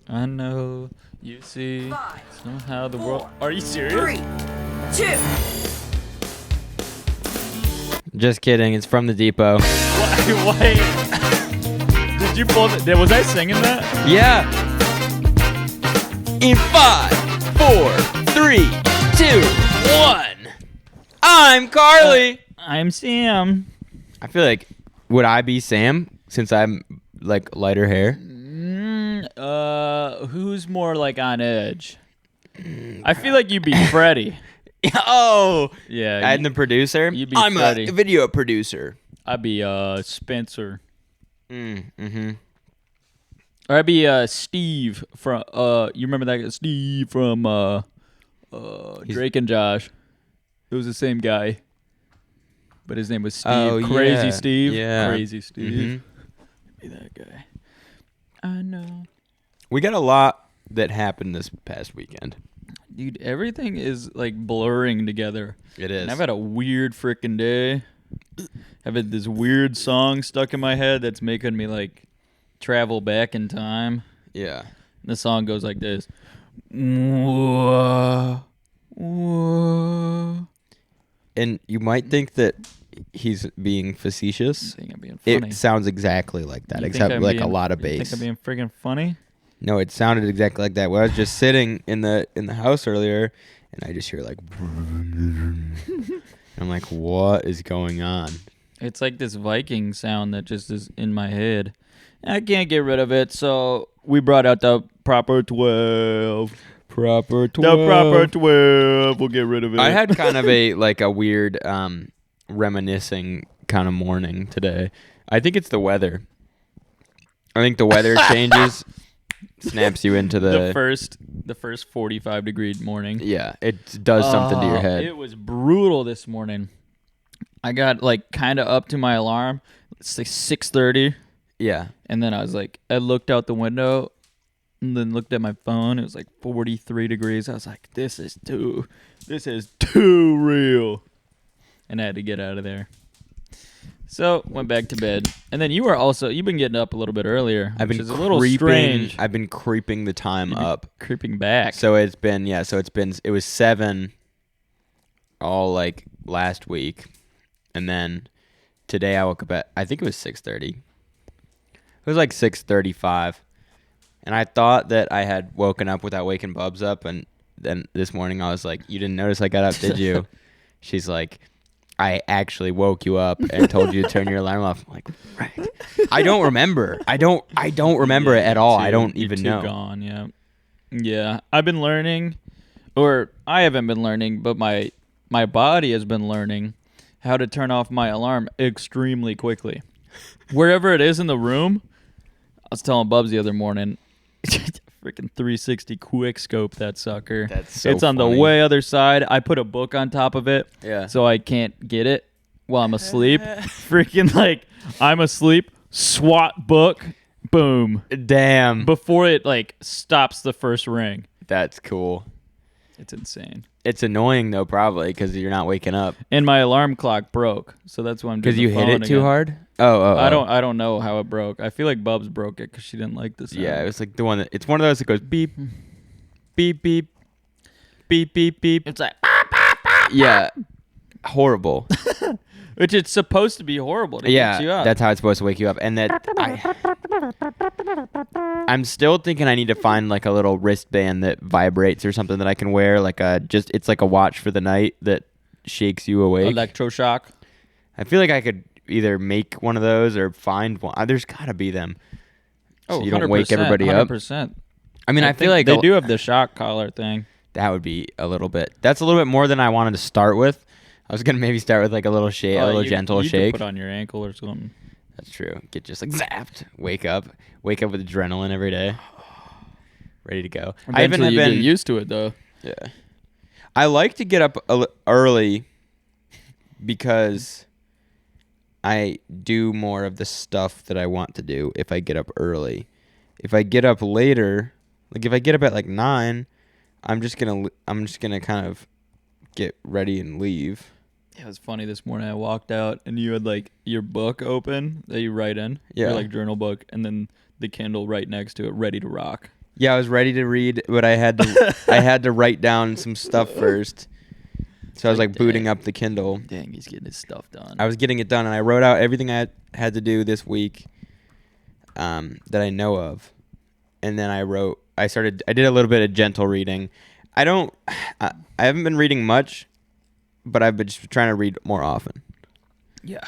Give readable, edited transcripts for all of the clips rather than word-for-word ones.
I know. You see. 5, Somehow the 4, world. Are you serious? 3, 2. Just kidding. It's from the depot. Wait. Did you pull it? Was I singing that? Yeah. In 5, 4, 3, 2, 1. I'm Carly. I'm Sam. I feel like, would I be Sam since I'm like lighter hair? Who's more like on edge? I feel like you'd be Freddie. Oh. Yeah. I'm the producer. You'd be I'm Freddie. a video producer. I'd be Spencer. Mm-hmm. Or I'd be Steve from you remember that guy, Steve from Drake and Josh. It was the same guy. But his name was Steve. Oh, Crazy yeah. Steve. Yeah. Crazy Steve. Mhm. Be that guy. I know. We got a lot that happened this past weekend. Dude, everything is like blurring together. It is. And I've had a weird freaking day. I've had this weird song stuck in my head that's making me like travel back in time. Yeah. And the song goes like this. Whoa, whoa. And you might think that he's being facetious. I think I'm being funny. It sounds exactly like that, You think except I'm like a being- lot of You bass. think I'm being freaking funny? No, it sounded exactly like that. When I was just sitting in the house earlier, and I just hear like, I'm like, what is going on? It's like this Viking sound that just is in my head. I can't get rid of it, so we brought out the proper 12. Proper 12. The proper 12. We'll get rid of it. I had kind of a weird reminiscing kind of morning today. I think it's the weather. I think the weather changes, snaps you into the first 45 degree morning. Yeah, it does something to your head. It was brutal this morning. I got like kind of up to my alarm. It's like 6:30. Yeah. And then I was like, I looked out the window and then looked at my phone. It was like 43 degrees. I was like, this is too real. And I had to get out of there. So went back to bed. And then you've been getting up a little bit earlier. I've been which is a little strange. I've been creeping the time up. Creeping back. So it was 7 all like last week. And then today I woke up at, I think it was 6:30. It was like 6:35. And I thought that I had woken up without waking Bubs up. And then this morning I was like, you didn't notice I got up, did you? She's like, I actually woke you up and told you to turn your alarm off. I'm like, right. I don't remember. I don't remember it at all. I don't even know. Gone, yeah. Yeah. I've been learning, or I haven't been learning, but my body has been learning how to turn off my alarm extremely quickly. Wherever it is in the room, I was telling Bubs the other morning, freaking 360 quick scope that sucker. That's so It's on funny. the way other side. I put a book on top of it, Yeah. so I can't get it while I'm asleep. Freaking like I'm asleep, swat book, boom, Damn. before it like stops the first ring. That's cool. It's insane. It's annoying though, probably, because you're not waking up. And my alarm clock broke, so that's why I'm doing Because you the hit phone it too again. hard? Oh. I don't know how it broke. I feel like Bubs broke it because she didn't like the sound. Yeah, it was like the one that, it's one of those that goes beep, beep, beep, beep, beep, beep. It's like, Yeah. Horrible. which it's supposed to be horrible to Yeah, get you up. that's how it's supposed to wake you up. And I'm still thinking I need to find like a little wristband that vibrates or something that I can wear, like it's like a watch for the night that shakes you awake. Electroshock. I feel like I could either make one of those or find one. There's gotta be them. So you don't wake everybody up. 100%. I mean, I feel like they do have the shock collar thing. that would be a little bit. That's a little bit more than I wanted to start with. I was gonna maybe start with like a little shake, a little gentle you shake. Could put on your ankle or something. That's true. Get just like zapped. Wake up with adrenaline every day. Ready to go. I even Eventually have you been get used to it though. Yeah. I like to get up early because I do more of the stuff that I want to do if I get up early. If I get up later, like if I get up at like 9, I'm just going to kind of get ready and leave. Yeah, it was funny this morning. I walked out and you had like your book open that you write in. Yeah. Your like journal book, and then the Kindle right next to it, ready to rock. Yeah, I was ready to read, but I had to write down some stuff first. So I was like booting up the Kindle. Dang, he's getting his stuff done. I was getting it done, and I wrote out everything I had to do this week that I know of. And then I did a little bit of gentle reading. I haven't been reading much, but I've been just trying to read more often. Yeah.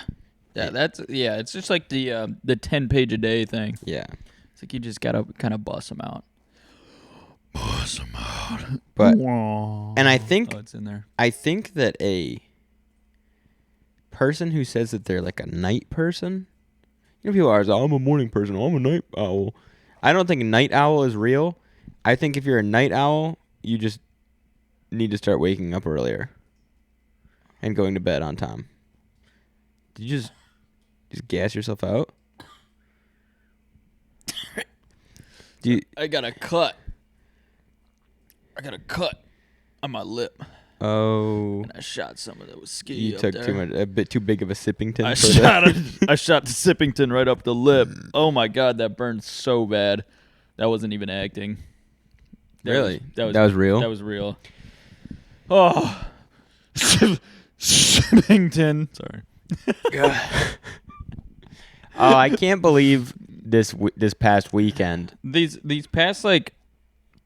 It's just like the 10-page a day thing. Yeah. It's like you just gotta kind of bust them out. But and I think it's in there. I think that a person who says that they're like a night person, people are, I'm a morning person, I'm a night owl. I don't think night owl is real. I think if you're a night owl, you just need to start waking up earlier and going to bed on time. Did you just gas yourself out? I got a cut on my lip. Oh. And I shot some of that whiskey. You up took there. a bit too big of a Sippington. I shot the Sippington right up the lip. Oh my god, that burned so bad. That wasn't even acting. Really? That was real? That was real. Oh. Sippington. Sorry. Oh, I can't believe this past weekend. These past like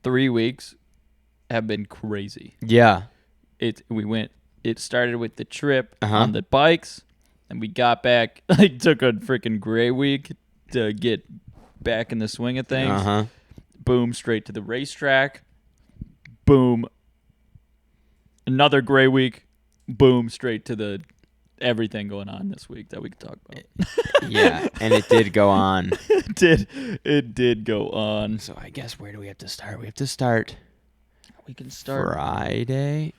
3 weeks have been crazy. Yeah. It started with the trip Uh-huh. on the bikes, and we got back. Like took a freaking gray week to get back in the swing of things. Uh-huh. Boom, straight to the racetrack. Boom. Another gray week. Boom, straight to the everything going on this week that we could talk about. Yeah, and it did go on. It did go on. So I guess where do we have to start? We have to start. We can start Friday.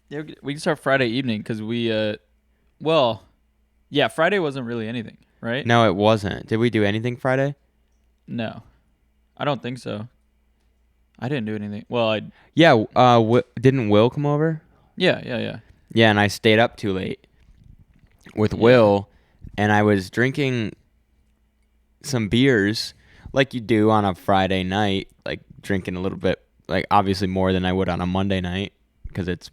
Yeah, we can start Friday evening because Friday wasn't really anything, right? No, it wasn't. Did we do anything Friday? No, I don't think so. I didn't do anything. Well, Yeah. Didn't Will come over? Yeah. Yeah, and I stayed up too late with Will, and I was drinking some beers like you do on a Friday night, like drinking a little bit, like obviously more than I would on a Monday night because it's,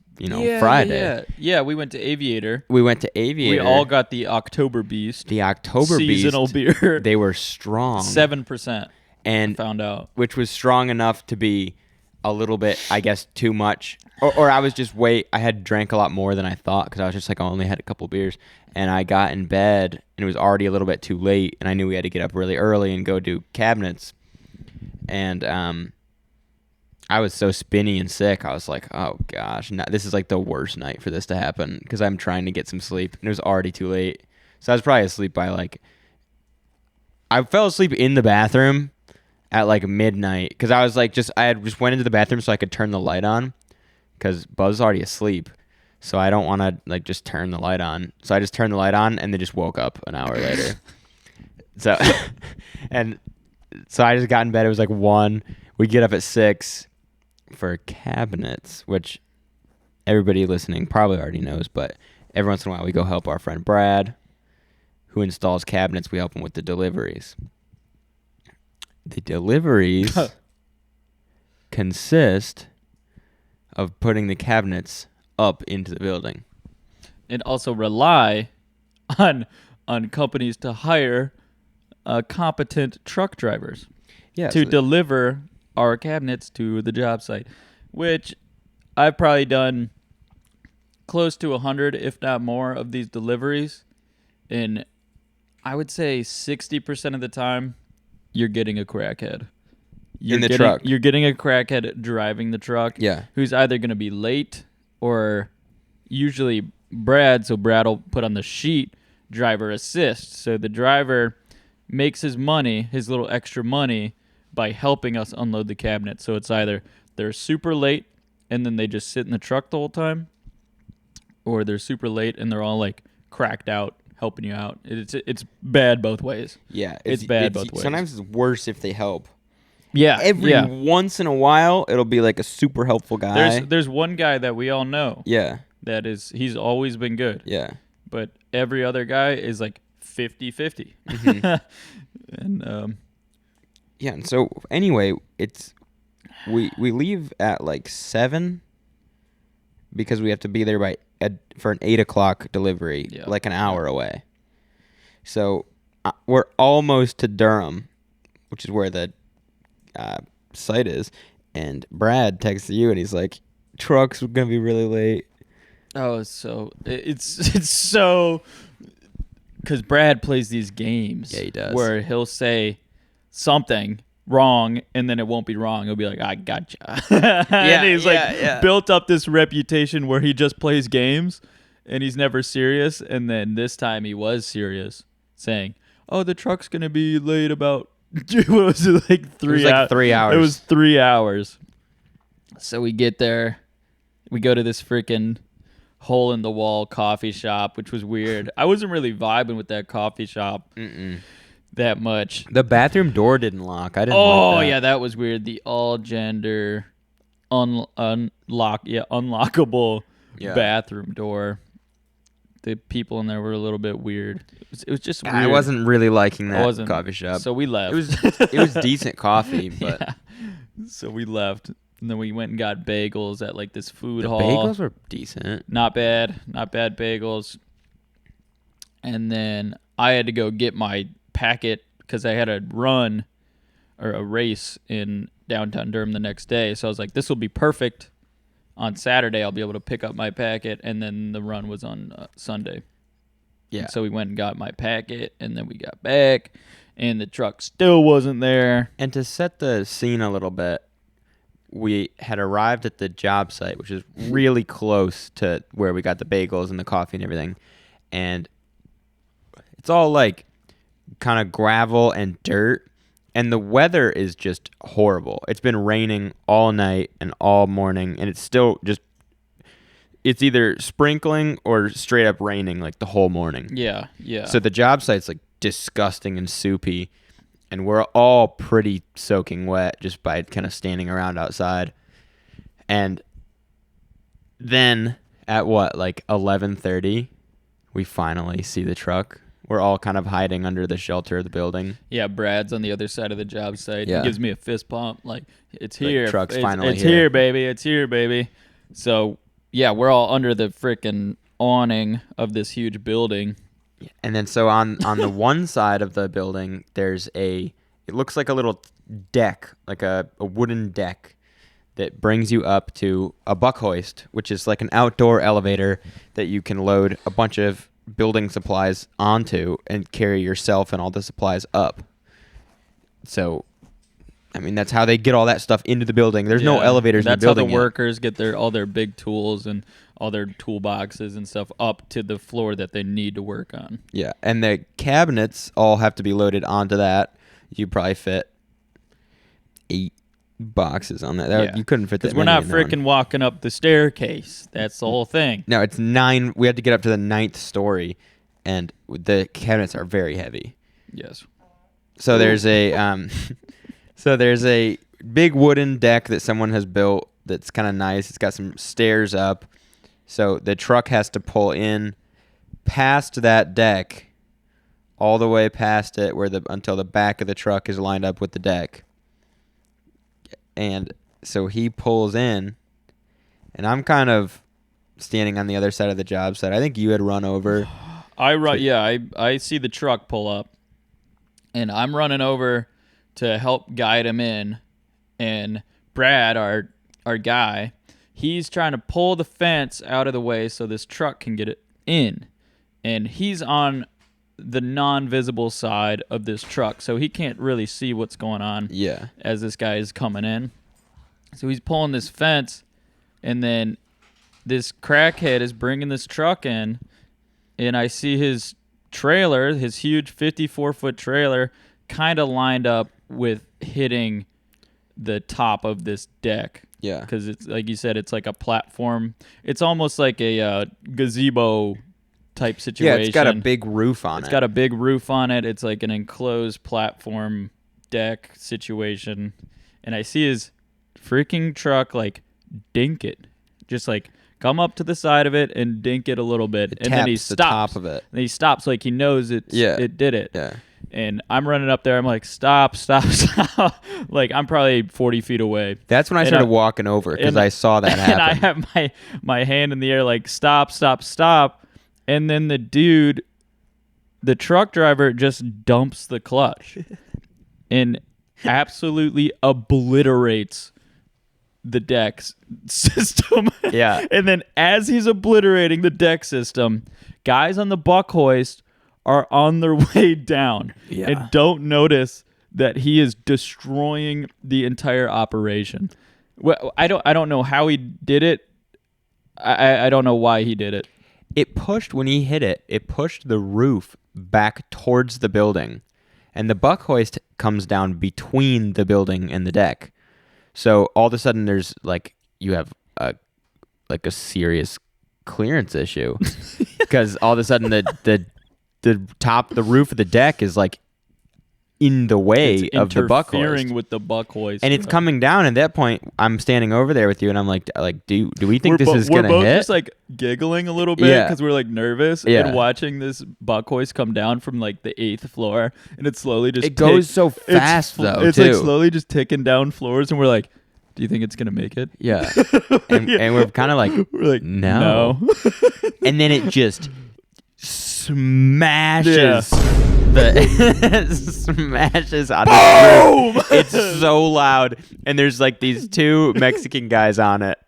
Friday. Yeah, we went to Aviator. We went to Aviator. We all got the Oktober Beast. The Oktober seasonal Beast. beer. They were strong. 7%. And found out. Which was strong enough to be a little bit, I guess, too much. Or I was just I had drank a lot more than I thought because I was just like, I only had a couple beers. And I got in bed and it was already a little bit too late. And I knew we had to get up really early and go do cabinets. And I was so spinny and sick. I was like, oh gosh, this is like the worst night for this to happen because I'm trying to get some sleep. And it was already too late. So I was probably asleep by I fell asleep in the bathroom at like midnight because I was like I had just went into the bathroom so I could turn the light on because Buzz was already asleep, so I don't want to just turn the light on. So I just turned the light on and then just woke up an hour later. So I just got in bed. It was like 1. We get up at 6 for cabinets, which everybody listening probably already knows, but every once in a while we go help our friend Brad, who installs cabinets. We help him with the deliveries. The deliveries consist of putting the cabinets up into the building. And also rely on companies to hire competent truck drivers to deliver our cabinets to the job site, which I've probably done close to 100, if not more, of these deliveries. And I would say 60% of the time, you're getting a crackhead. Truck. You're getting a crackhead driving the truck. Yeah. Who's either going to be late or usually Brad. So Brad will put on the sheet driver assist. So the driver makes his little extra money by helping us unload the cabinet. So it's either they're super late and then they just sit in the truck the whole time, or they're super late and they're all like cracked out helping you out. It's bad both ways. Yeah, it's bad both ways. Sometimes it's worse if they help. Yeah, every once in a while it'll be like a super helpful guy. There's one guy that we all know. Yeah, he's always been good. Yeah, but every other guy is like 50-50. Mm-hmm. And Yeah, and so anyway, we leave at like 7 because we have to be there for an 8 o'clock delivery, Yeah. like an hour away. So we're almost to Durham, which is where the site is. And Brad texts you, and he's like, "Truck's gonna be really late." Oh, it's so because Brad plays these games. Yeah, he does. Where he'll say something wrong, and then it won't be wrong. He'll be like, "I gotcha." And he's built up this reputation where he just plays games, and he's never serious. And then this time he was serious, saying, "Oh, the truck's gonna be late about." What was it, like 3 It was like 3 hours. It was 3 hours. So we get there. We go to this freaking hole-in-the-wall coffee shop, which was weird. I wasn't really vibing with that coffee shop that much. The bathroom door didn't lock. I didn't like that. Yeah, that was weird. The all-gender unlockable bathroom door. The people in there were a little bit weird. It was just weird. I wasn't really liking that coffee shop. So we left. It was decent coffee, but yeah. So we left, and then we went and got bagels at like this food hall. Bagels were decent. Not bad bagels. And then I had to go get my packet because I had a run or a race in downtown Durham the next day. So I was like, this will be perfect. On Saturday, I'll be able to pick up my packet, and then the run was on Sunday. Yeah. And so we went and got my packet, and then we got back, and the truck still wasn't there. And to set the scene a little bit, we had arrived at the job site, which is really close to where we got the bagels and the coffee and everything. And it's all like kind of gravel and dirt. And the weather is just horrible. It's been raining all night and all morning, and it's still it's either sprinkling or straight up raining like the whole morning. Yeah. So the job site's like disgusting and soupy, and we're all pretty soaking wet just by kind of standing around outside. And then at like 11:30, we finally see the truck. We're all kind of hiding under the shelter of the building. Yeah, Brad's on the other side of the job site. Yeah. He gives me a fist pump. Like, it's here. The truck's it's finally here. Here, baby. It's here, baby. So, yeah, we're all under the freaking awning of this huge building. And then so on the one side of the building, it looks like a little deck, like a wooden deck that brings you up to a buck hoist, which is like an outdoor elevator that you can load a bunch of building supplies onto and carry yourself and all the supplies up. So, I mean, that's how they get all that stuff into the building. There's no elevators in the building. That's how the workers get all their big tools and all their toolboxes and stuff up to the floor that they need to work on. Yeah, and the cabinets all have to be loaded onto that. You probably fit 8 boxes on that. Yeah. You couldn't fit that. Because we're not freaking walking up the staircase. That's the whole thing. No, it's 9. We had to get up to the 9th story, and the cabinets are very heavy. Yes. So there's a big wooden deck that someone has built that's kind of nice. It's got some stairs up. So the truck has to pull in past that deck, all the way past it, until the back of the truck is lined up with the deck. And so he pulls in, and I'm kind of standing on the other side of the job site. I think you had run over. I see the truck pull up, and I'm running over to help guide him in. And Brad, our guy, he's trying to pull the fence out of the way so this truck can get it in. And he's on the non-visible side of this truck, so he can't really see what's going on as this guy is coming in. So he's pulling this fence, and then this crackhead is bringing this truck in, and I see his trailer, his huge 54-foot trailer, kind of lined up with hitting the top of this deck. Yeah. Because it's, like you said, it's like a platform. It's almost like a gazebo type situation. Yeah, it's got a big roof on it. It's got a big roof on it. It's like an enclosed platform deck situation. And I see his freaking truck like dink it. Just like come up to the side of it and dink it a little bit. And then he stops. the top of it. And he stops like he knows it did it. Yeah. And I'm running up there. I'm like, stop, stop, stop. Like, I'm probably 40 feet away. That's when I started walking over because I saw that happen. And I have my hand in the air like, stop, stop, stop. And then the truck driver just dumps the clutch and absolutely obliterates the deck system. Yeah. And then as he's obliterating the deck system, guys on the buck hoist are on their way down and don't notice that he is destroying the entire operation. Well, I don't know how he did it. I don't know why he did it. It pushed, when he hit it, it pushed the roof back towards the building. And the buck hoist comes down between the building and the deck. So all of a sudden there's you have a serious clearance issue. Because all of a sudden the roof of the deck is in the way of the buck hoist. Interfering with the buck hoist. And it's coming down. At that point, I'm standing over there with you, and I'm like, do we think this is gonna hit? We're both just giggling a little bit because we're nervous and watching this buck hoist come down from the 8th floor, and it's slowly just it goes so fast though. It's too. Slowly just ticking down floors, and we're like, do you think it's gonna make it? Yeah. And we're kind of we're like, no. And then it just smashes. Smashes on the roof. It's so loud, and there's these two Mexican guys on it,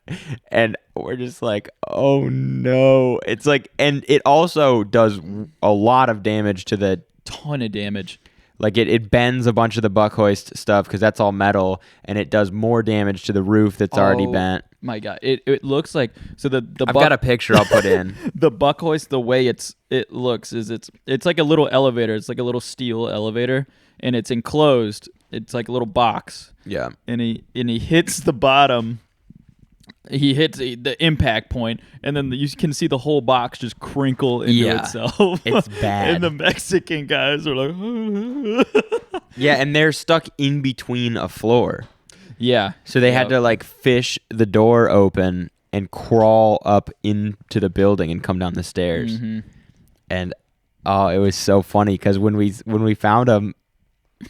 and we're just like, oh no. It's and it also does a lot of damage to the ton of damage. It bends a bunch of the buck hoist stuff because that's all metal, and it does more damage to the roof that's already bent. My God, it looks like I've got a picture I'll put in. The buck hoist, the way it looks is it's like a little elevator. It's like a little steel elevator, and it's enclosed. It's like a little box. Yeah. And he hits the bottom. He hits the impact point, and then you can see the whole box just crinkle into itself. It's bad. And the Mexican guys are like, yeah, and they're stuck in between a floor. Yeah. So they had to fish the door open and crawl up into the building and come down the stairs. Mm-hmm. And it was so funny because when we found them,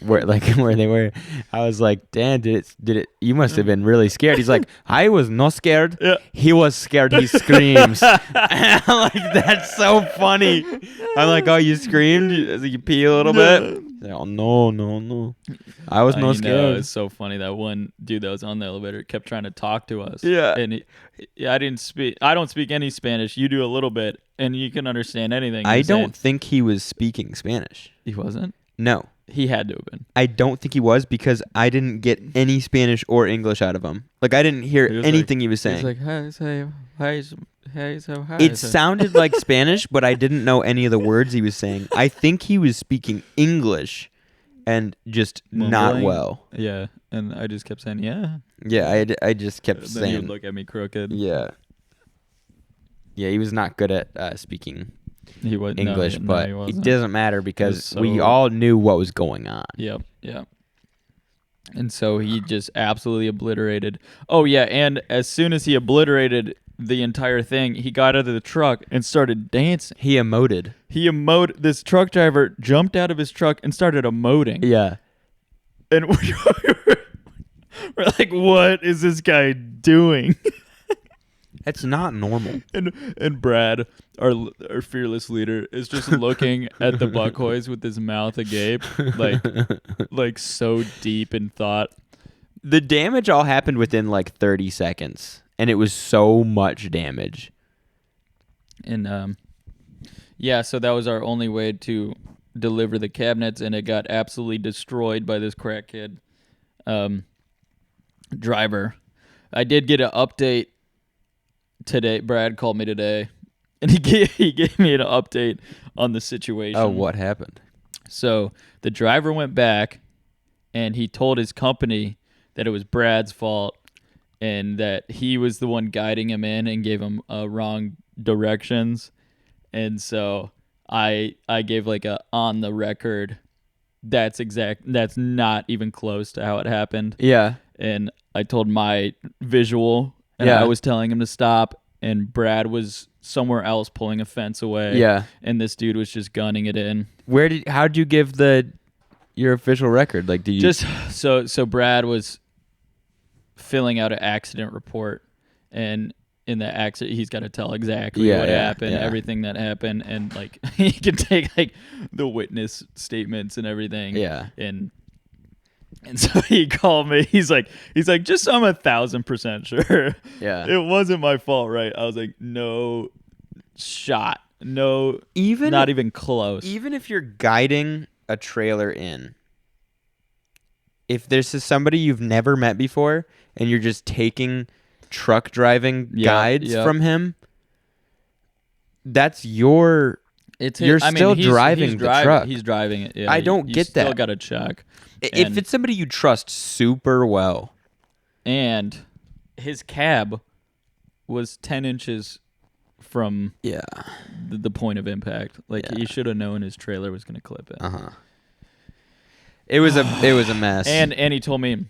where they were, I was like, Dan, did it? You must have been really scared. He's like, I was not scared. Yeah. He was scared. He screams. And I'm like, that's so funny. I'm like, oh, you screamed? You pee a little bit? Like, oh no. I was not scared. It's so funny that one dude that was on the elevator kept trying to talk to us. Yeah. And I don't speak any Spanish. You do a little bit, and you can understand anything. I don't think he was speaking Spanish. He wasn't? No. He had to have been. I don't think he was because I didn't get any Spanish or English out of him. I didn't hear anything he was saying. He was like, hi, hi. It sounded like Spanish, but I didn't know any of the words he was saying. I think he was speaking English and just not well. Yeah, and I just kept saying, yeah. Yeah, I just kept then saying. He'd look at me crooked. Yeah. Yeah, he was not good at speaking English, but it doesn't matter because we all knew what was going on. Yep. And so he just absolutely obliterated. Oh, yeah, and as soon as he obliterated the entire thing, he got out of the truck and started dancing. He emoted. This truck driver jumped out of his truck and started emoting. Yeah. And we're like, what is this guy doing? That's not normal. And Brad, our fearless leader, is just looking at the buck hoist with his mouth agape, like so deep in thought. The damage all happened within 30 seconds, and it was so much damage. And so that was our only way to deliver the cabinets, and it got absolutely destroyed by this crackhead driver. I did get an update today. Brad called me today, and he gave me an update on the situation. Oh, what happened? So the driver went back, and he told his company that it was Brad's fault, and that he was the one guiding him in and gave him wrong directions. And so I gave a on the record. That's not even close to how it happened. Yeah. And I told my visual. And I was telling him to stop, and Brad was somewhere else pulling a fence away. Yeah. And this dude was just gunning it in. How'd you give the your official record? Like, do you just so Brad was filling out an accident report, and in the accident he's got to tell exactly what happened, everything that happened, and like he can take like the witness statements and everything. Yeah. And so he called me. He's like, just so I'm 1,000% sure. Yeah. It wasn't my fault, right? I was like, no shot. No, Even not even close. Even if you're guiding a trailer in, if there's somebody you've never met before and you're just taking truck driving guides from him, that's you're still driving the truck. He's driving it. Yeah, I don't get that. Still got to check. If it's somebody you trust super well. And his cab was 10 inches from the point of impact. Like he should have known his trailer was going to clip it. It was a mess. And he told me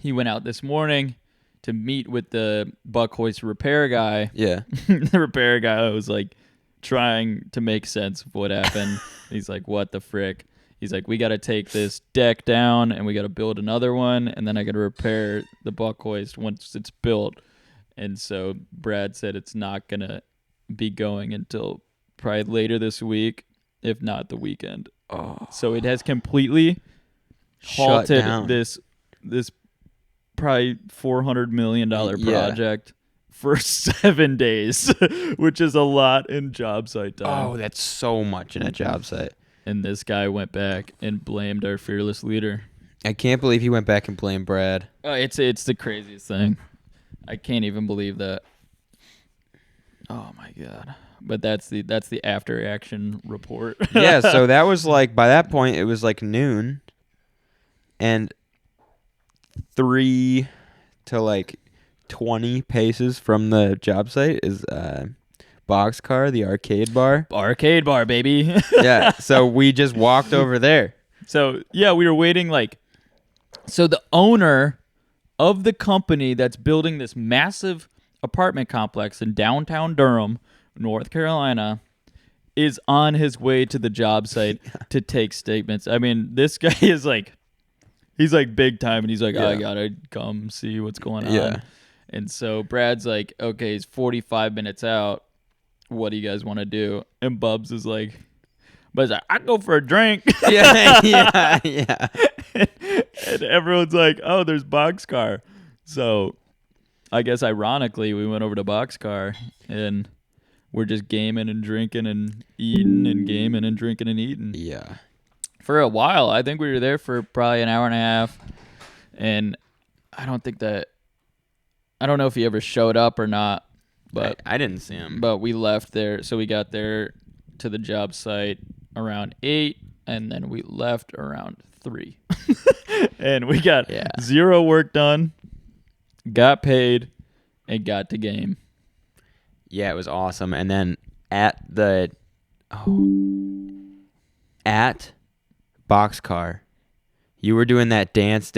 he went out this morning to meet with the buck hoist repair guy. Yeah. The repair guy was like trying to make sense of what happened. He's like, what the frick? He's like, we got to take this deck down and we got to build another one, and then I got to repair the buck hoist once it's built. And so Brad said it's not going to be going until probably later this week, if not the weekend. So it has completely halted this probably $400 million project for 7 days, which is a lot in job site time. Oh, that's so much in a job site. And this guy went back and blamed our fearless leader. I can't believe he went back and blamed Brad. It's the craziest thing. I can't even believe that. Oh my god! But that's the after action report. Yeah, so that was like, by that point it was like noon, and 3 to like 20 paces from the job site is Boxcar, the arcade bar. Arcade bar, baby. Yeah, so we just walked over there. So yeah, we were waiting so the owner of the company that's building this massive apartment complex in downtown Durham, North Carolina, is on his way to the job site to take statements. I mean, this guy is like, he's like big time, and he's like, I gotta come see what's going on. Yeah. And so Brad's like, okay, he's 45 minutes out. What do you guys want to do? And Bubs is like, I go for a drink. Yeah. And everyone's like, oh, there's Boxcar. So I guess ironically, we went over to Boxcar and we're just gaming and drinking and eating and gaming and drinking and eating. Yeah. For a while. I think we were there for probably an hour and a half. And I don't know if he ever showed up or not. But I didn't see him. But we left there. So we got there to the job site around 8, and then we left around 3. And we got 0 work done, got paid, and got to game. Yeah, it was awesome. And then at Boxcar, you were doing that dance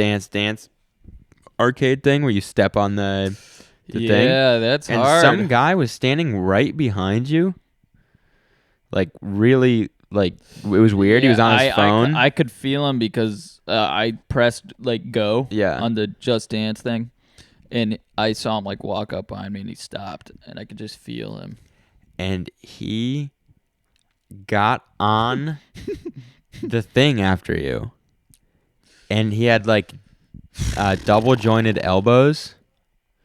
arcade thing where you step on the thing. Yeah, that's and hard. Some guy was standing right behind you. Like, really, like, it was weird. He was on his phone. I could feel him because I pressed, like, go on the Just Dance thing. And I saw him, like, walk up behind me, and he stopped. And I could just feel him. And he got on the thing after you. And he had, like, double-jointed elbows.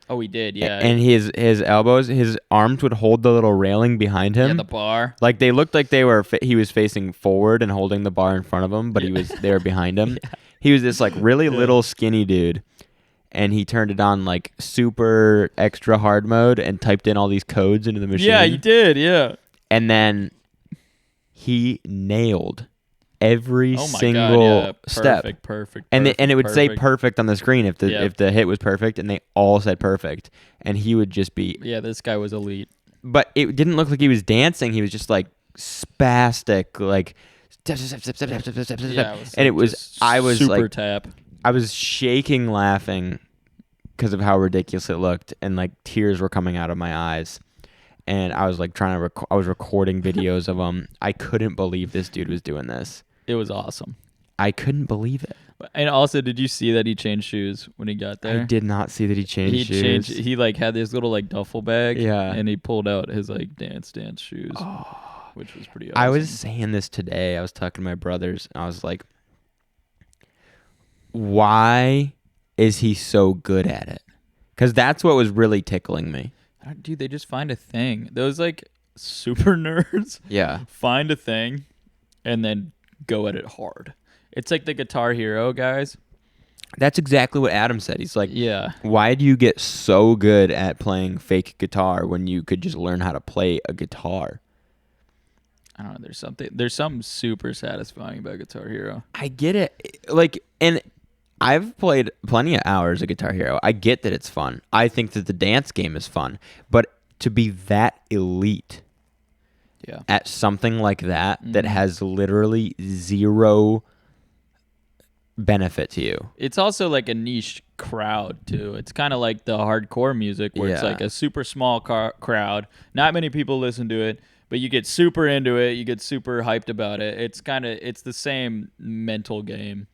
Oh, he did, yeah. And his elbows, his arms would hold the little railing behind him. Yeah, the bar. Like, they looked like he was facing forward and holding the bar in front of him, but they were behind him. Yeah. He was this, like, really little skinny dude, and he turned it on, like, super extra hard mode and typed in all these codes into the machine. Yeah, he did, yeah. And then he nailed every single step. Perfect. And it would say perfect on the screen if the hit was perfect, and they all said perfect. And he would just be... Yeah, this guy was elite. But it didn't look like he was dancing. He was just like spastic, like... Yeah, and it was... I was super like... tap. I was shaking laughing because of how ridiculous it looked, and like tears were coming out of my eyes. And I was like trying to I was recording videos of him. I couldn't believe this dude was doing this. It was awesome. I couldn't believe it. And also, did you see that he changed shoes when he got there? I did not see that he changed shoes. He like had this little like duffel bag. Yeah. And he pulled out his like dance shoes, which was pretty awesome. I was saying this today. I was talking to my brothers, and I was like, why is he so good at it? Because that's what was really tickling me. Dude, they just find a thing. Those like super nerds find a thing and then go at it hard. It's like the Guitar Hero guys. That's exactly what Adam said. He's like, yeah, why do you get so good at playing fake guitar when you could just learn how to play a guitar? I don't know. There's something super satisfying about Guitar Hero. I get it. Like, and I've played plenty of hours of Guitar Hero. I get that it's fun. I think that the dance game is fun. But to be that elite at something like that that has literally zero benefit to you. It's also like a niche crowd too. It's kind of like the hardcore music where it's like a super small crowd. Not many people listen to it, but you get super into it. You get super hyped about it. It's the same mental game.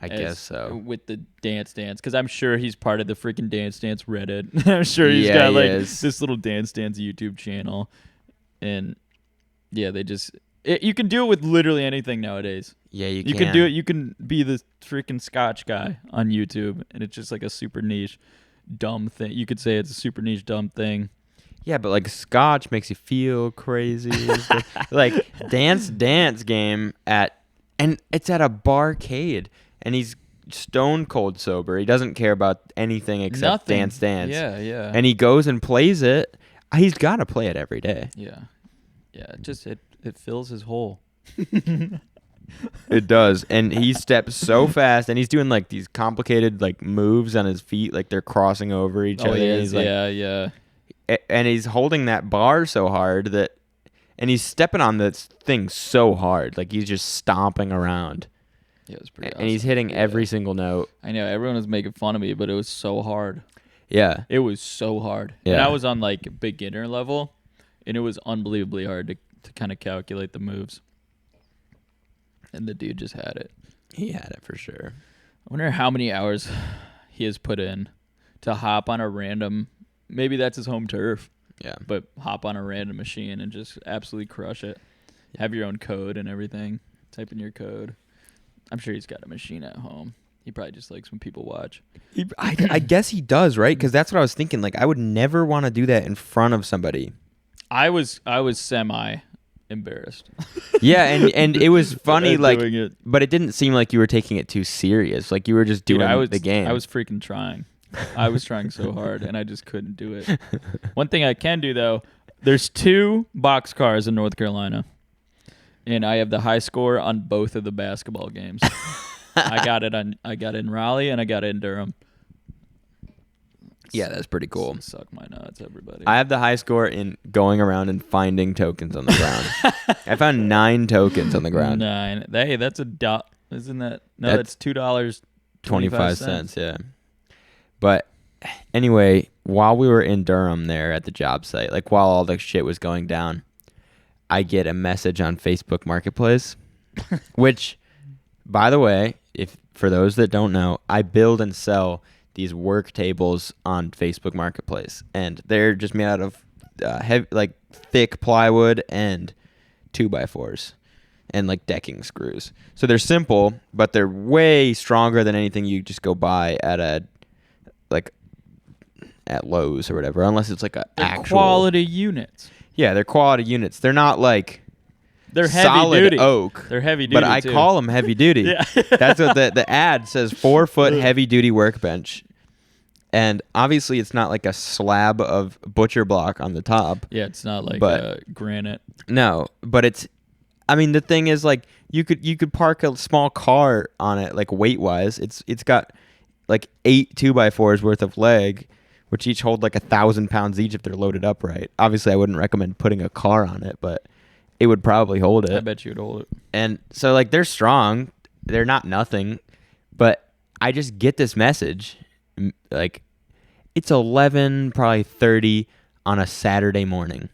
I guess so. With the dance, because I'm sure he's part of the freaking dance Reddit. I'm sure he's got like this little dance YouTube channel, and you can do it with literally anything nowadays. Yeah, you can do it. You can be the freaking Scotch guy on YouTube, and it's just like a super niche, dumb thing. You could say it's a super niche, dumb thing. Yeah, but like Scotch makes you feel crazy. Like dance game and it's at a barcade, and he's stone cold sober. He doesn't care about anything except dance. Yeah, yeah. And he goes and plays it. He's got to play it every day. Yeah, yeah. It fills his hole. It does. And he steps so fast, and he's doing like these complicated like moves on his feet, like they're crossing over each other. And he's yeah. And he's holding that bar so hard and he's stepping on this thing so hard, like he's just stomping around. Yeah, it was pretty awesome. And he's hitting every single note. I know, everyone was making fun of me, but it was so hard. Yeah. It was so hard. Yeah. And I was on like beginner level, and it was unbelievably hard to kind of calculate the moves. And the dude just had it. He had it for sure. I wonder how many hours he has put in to hop on a random, maybe that's his home turf. Yeah. But hop on a random machine and just absolutely crush it. Have your own code and everything. Type in your code. I'm sure he's got a machine at home. He probably just likes when people watch. I guess he does, right? Because that's what I was thinking. Like, I would never want to do that in front of somebody. I was semi embarrassed. Yeah, and it was funny, like, but it didn't seem like you were taking it too serious. Like, you were just doing the game. I was freaking trying. I was trying so hard, and I just couldn't do it. One thing I can do, though, there's 2 boxcars in North Carolina, and I have the high score on both of the basketball games. I got it in Raleigh, and I got it in Durham. Yeah, that's pretty cool. Suck my nuts, everybody. I have the high score in going around and finding tokens on the ground. I found 9 tokens on the ground. 9. Hey, that's isn't that? No, that's $2.25. Yeah. But anyway, while we were in Durham there at the job site, like while all the shit was going down, I get a message on Facebook Marketplace, which, by the way, if for those that don't know, I build and sell these work tables on Facebook Marketplace, and they're just made out of heavy, like thick plywood and 2x4s and like decking screws. So they're simple, but they're way stronger than anything you just go buy at Lowe's or whatever, unless it's like actual quality units. Yeah, they're quality units. They're not like they're solid heavy duty. oak. They're heavy duty. But I call them heavy duty. Yeah. That's what the ad says, 4-foot heavy duty workbench. And obviously it's not like a slab of butcher block on the top. Yeah, it's not like granite. No, but the thing is, like, you could park a small car on it, like weight wise. It's got like 8 2x4s worth of leg, which each hold like 1,000 pounds each if they're loaded up right. Obviously, I wouldn't recommend putting a car on it, but it would probably hold it. I bet you would hold it. And so, like, they're strong. They're not nothing. But I just get this message, like, it's 11, probably 30 on a Saturday morning.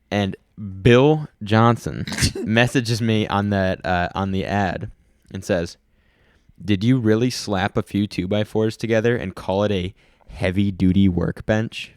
And Bill Johnson messages me on the ad. and says, "Did you really slap a few 2x4s together and call it a heavy-duty workbench?"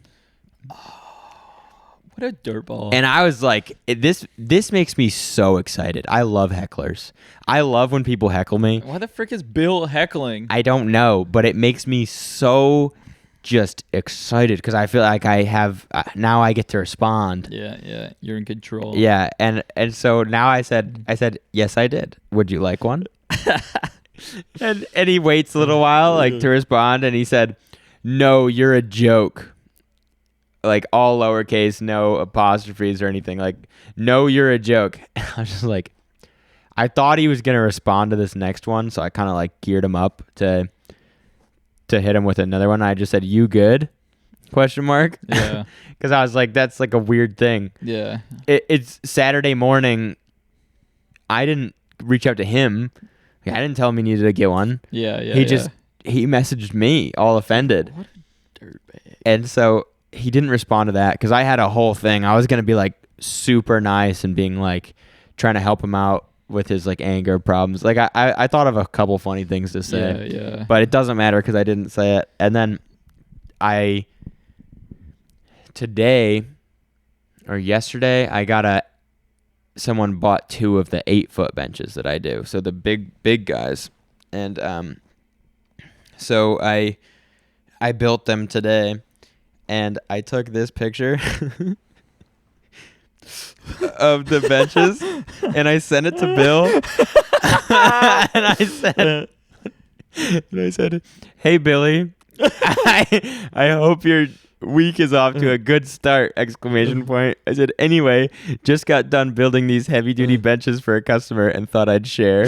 What a dirtball. And I was like, this makes me so excited. I love hecklers. I love when people heckle me. Why the frick is Bill heckling? I don't know, but it makes me so just excited because I feel like I have now I get to respond. Yeah, you're in control. Yeah, and so now I said yes, I did. Would you like one? and he waits a little while like to respond, and he said, "No, you're a joke." Like all lowercase, no apostrophes or anything. Like, "No, you're a joke." I was just like, I thought he was gonna respond to this next one, so I kind of like geared him up to hit him with another one. I just said, "You good?" ? Yeah. Because I was like, that's like a weird thing. Yeah. It's Saturday morning. I didn't reach out to him. I didn't tell him he needed to get one. Yeah. He messaged me all offended. What a dirtbag. And so he didn't respond to that because I had a whole thing. I was going to be like super nice and being like trying to help him out with his like anger problems. Like I thought of a couple funny things to say. Yeah. But it doesn't matter because I didn't say it. And then yesterday I got someone bought 2 of the 8-foot benches that I do. So the big guys. And so I built them today. And I took this picture of the benches, and I sent it to Bill. and I said, "Hey Billy, I hope your week is off to a good start!" ! I said, "Anyway, just got done building these heavy-duty benches for a customer and thought I'd share."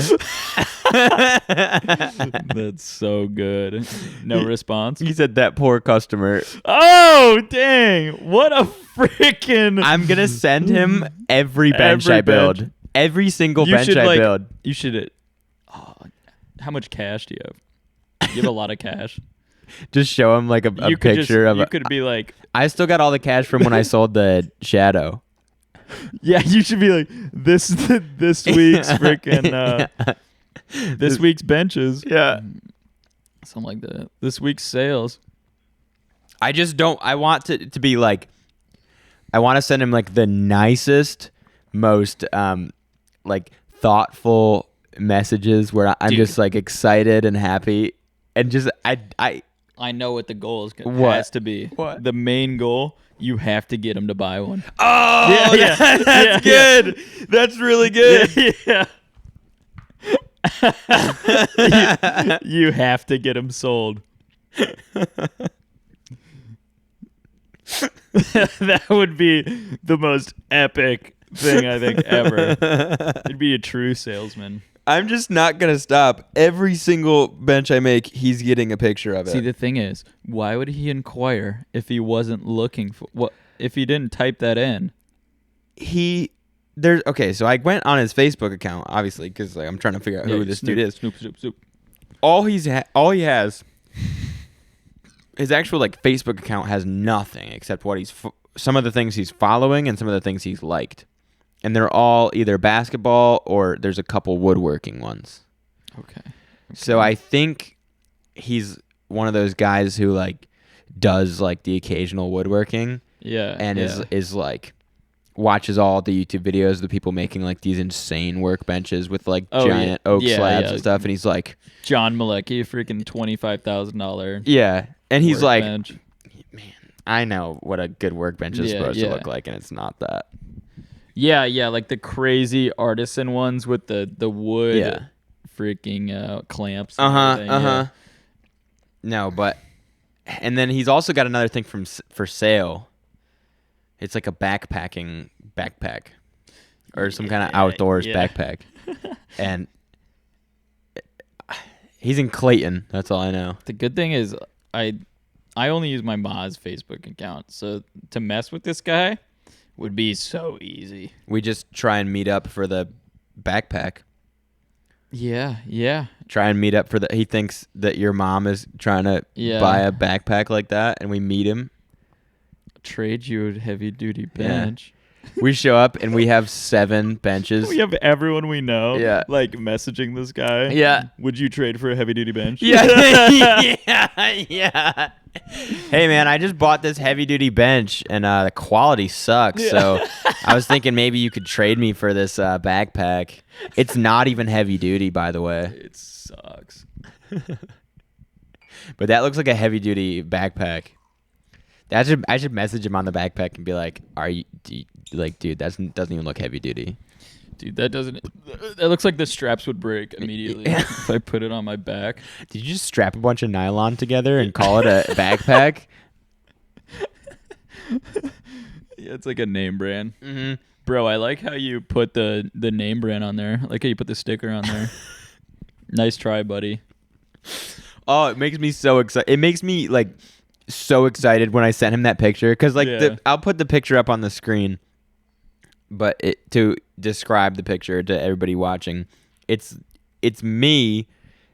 That's so good. No response. He said, "That poor customer." Oh, dang. What a freaking... I'm going to send him every bench I build. Every single bench I build. You should... how much cash do you have? You have a lot of cash. Just show him like a picture of... You could be like... I still got all the cash from when I sold the Shadow. Yeah, you should be like, this week's freaking... this week's benches. Yeah. Something like that. This week's sales. I just don't... I want to be like... I want to send him like the nicest, most like thoughtful messages where I'm just like excited and happy. And just... I know what the goal has to be. What? The main goal, you have to get him to buy one. Oh, that's good. That's really good. Yeah. You have to get him sold. That would be the most epic thing I think ever. It'd be a true salesman. I'm just not going to stop. Every single bench I make, he's getting a picture of it. See, the thing is, why would he inquire if he wasn't looking for what if he didn't type that in? Okay, so I went on his Facebook account, obviously, because like, I'm trying to figure out who this dude is. Snoop. All he has, his actual like Facebook account has nothing except what some of the things he's following and some of the things he's liked, and they're all either basketball or there's a couple woodworking ones. Okay. So I think he's one of those guys who like does like the occasional woodworking. Yeah. And is like watches all the YouTube videos of the people making like these insane workbenches with like giant oak slabs and stuff, and he's like John Malecki, freaking $25,000. Yeah, and he's workbench. Like, man, I know what a good workbench is supposed to look like, and it's not that. Yeah, like the crazy artisan ones with the wood freaking clamps. No, but and then he's also got another thing for sale. It's like a backpack or some kind of outdoors backpack. And he's in Clayton. That's all I know. The good thing is I only use my Ma's Facebook account. So to mess with this guy would be so easy. We just try and meet up for the backpack. Yeah. Try and meet up for he thinks that your mom is trying to buy a backpack like that, and we meet him. Trade you a heavy duty bench. We show up and we have 7 benches. We have everyone we know, Yeah. like messaging this guy. Yeah. Would you trade for a heavy duty bench? Yeah. Yeah. Hey man, I just bought this heavy duty bench and the quality sucks. Yeah. So I was thinking maybe you could trade me for this backpack. It's not even heavy duty, by the way. It sucks. But that looks like a heavy duty backpack. I should message him on the backpack and be like, dude, that doesn't even look heavy duty. Dude, that looks like the straps would break immediately if I put it on my back. Did you just strap a bunch of nylon together and call it a backpack? Yeah, it's like a name brand. Mm-hmm. Bro, I like how you put the name brand on there. I like how you put the sticker on there. Nice try, buddy. Oh, it makes me so excited. It makes me like so excited when I sent him that picture because I'll put the picture up on the screen, but to describe the picture to everybody watching, it's me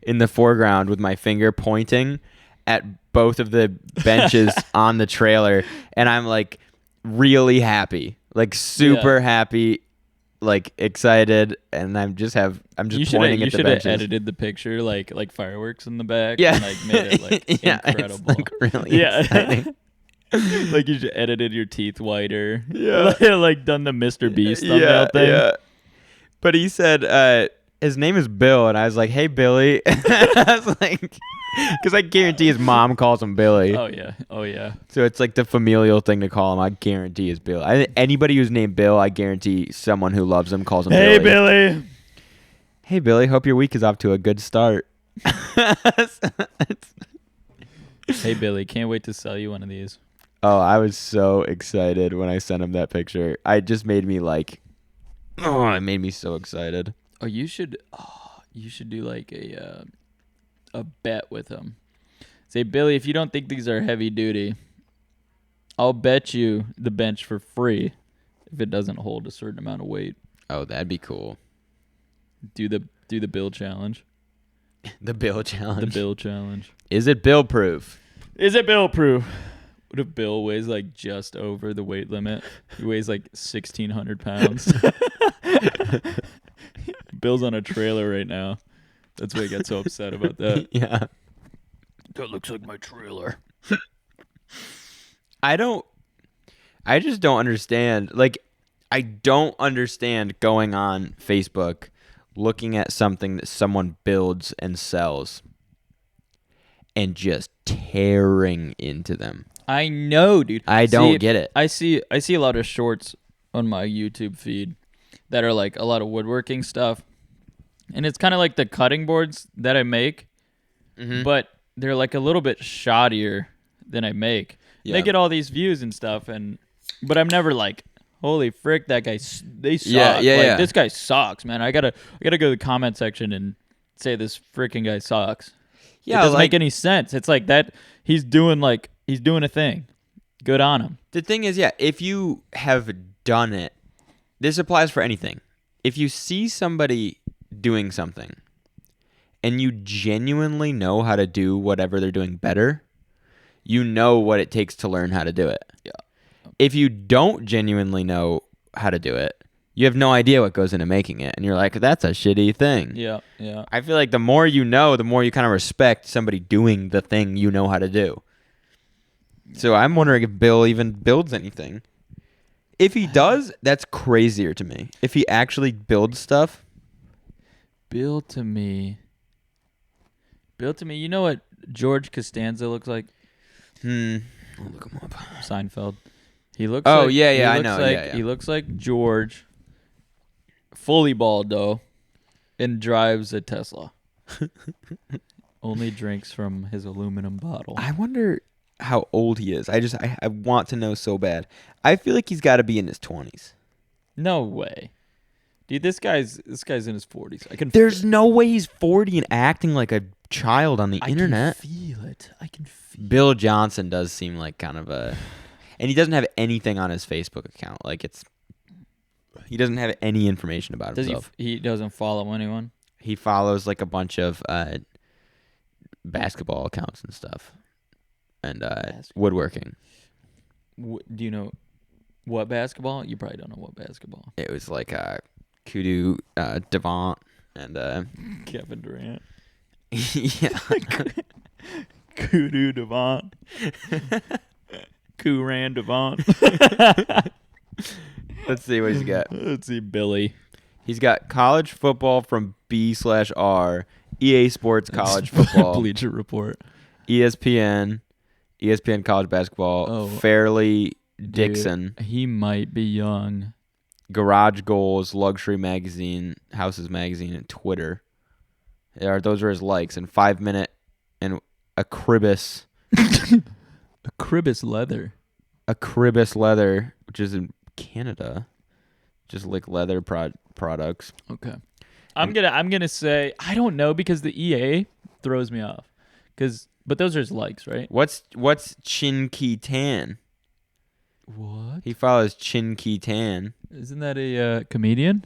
in the foreground with my finger pointing at both of the benches on the trailer, and I'm like really happy, like super happy, like excited, and I'm just pointing at the benches. You should have edited the picture like fireworks in the back. Yeah, and, like made it like incredible. It's, like, really exciting. Like you should edited your teeth whiter. Yeah, like done the Mr. Beast thumbnail thing. Yeah. But he said his name is Bill, and I was like, "Hey, Billy." I was like, because I guarantee his mom calls him Billy. Oh yeah. So it's like the familial thing to call him. I guarantee is Bill. Anybody who's named Bill, I guarantee someone who loves him calls him Billy. Hey, Billy. Hey, Billy. Hope your week is off to a good start. Hey, Billy. Can't wait to sell you one of these. Oh, I was so excited when I sent him that picture. It just made me like, it made me so excited. Oh, you should do like a bet with him. Say, Billy, if you don't think these are heavy duty, I'll bet you the bench for free if it doesn't hold a certain amount of weight. Oh, that'd be cool. Do the Bill challenge. The Bill challenge. The Bill challenge. Is it Bill proof? Is it Bill proof? What if Bill weighs like just over the weight limit? He weighs like 1,600 pounds. Bill's on a trailer right now. That's why he got so upset about that. Yeah. That looks like my trailer. I just don't understand. Like, I don't understand going on Facebook, looking at something that someone builds and sells, and just tearing into them. I know, dude. I don't get it. I see a lot of shorts on my YouTube feed that are like a lot of woodworking stuff. And it's kind of like the cutting boards that I make, but they're like a little bit shoddier than I make. Yeah. They get all these views and stuff, but I'm never like, holy frick, that guy, they suck. Yeah. This guy sucks, man. I gotta go to the comment section and say this freaking guy sucks. Yeah, it doesn't make any sense. It's like that he's doing a thing. Good on him. The thing is, if you have done it, this applies for anything. If you see somebody doing something and you genuinely know how to do whatever they're doing better, you know what it takes to learn how to do it. Yeah. If you don't genuinely know how to do it, you have no idea what goes into making it, and you're like, that's a shitty thing. Yeah. I feel like the more you know, the more you kind of respect somebody doing the thing you know how to do. So I'm wondering if Bill even builds anything. If he does, that's crazier to me. If he actually builds stuff. Bill to me, you know what George Costanza looks like? I'll look him up. Seinfeld. He looks I know. He looks like George, fully bald though, and drives a Tesla. Only drinks from his aluminum bottle. I wonder how old he is. I want to know so bad. I feel like he's got to be in his 20s. No way. Dude, this guy's in his 40s. There's no way he's 40 and acting like a child on the internet. I can feel it. Bill Johnson does seem like kind of a... And he doesn't have anything on his Facebook account. Like, he doesn't have any information about himself. He doesn't follow anyone? He follows like a bunch of basketball accounts and stuff. And woodworking. Do you know What basketball? You probably don't know what basketball. It was like Kudu Devant and Kevin Durant. yeah. Kudu Devant. Kuran Devant. Let's see what he's got. Let's see, Billy. He's got college football from B/R, EA Sports college football, Bleacher Report. ESPN college basketball, Oh, Fairleigh Dixon, Dude, he might be young. Garage Goals, Luxury Magazine, Houses Magazine, and Twitter. Those are his likes. And 5 Minute and a Cribus. A Cribus Leather. A Cribus Leather, which is in Canada. Just like leather products. Okay. I'm gonna say I don't know because the EA throws me off. But those are his likes, right? What's Chinky Tan? What? He follows Chinky Tan. Isn't that a comedian?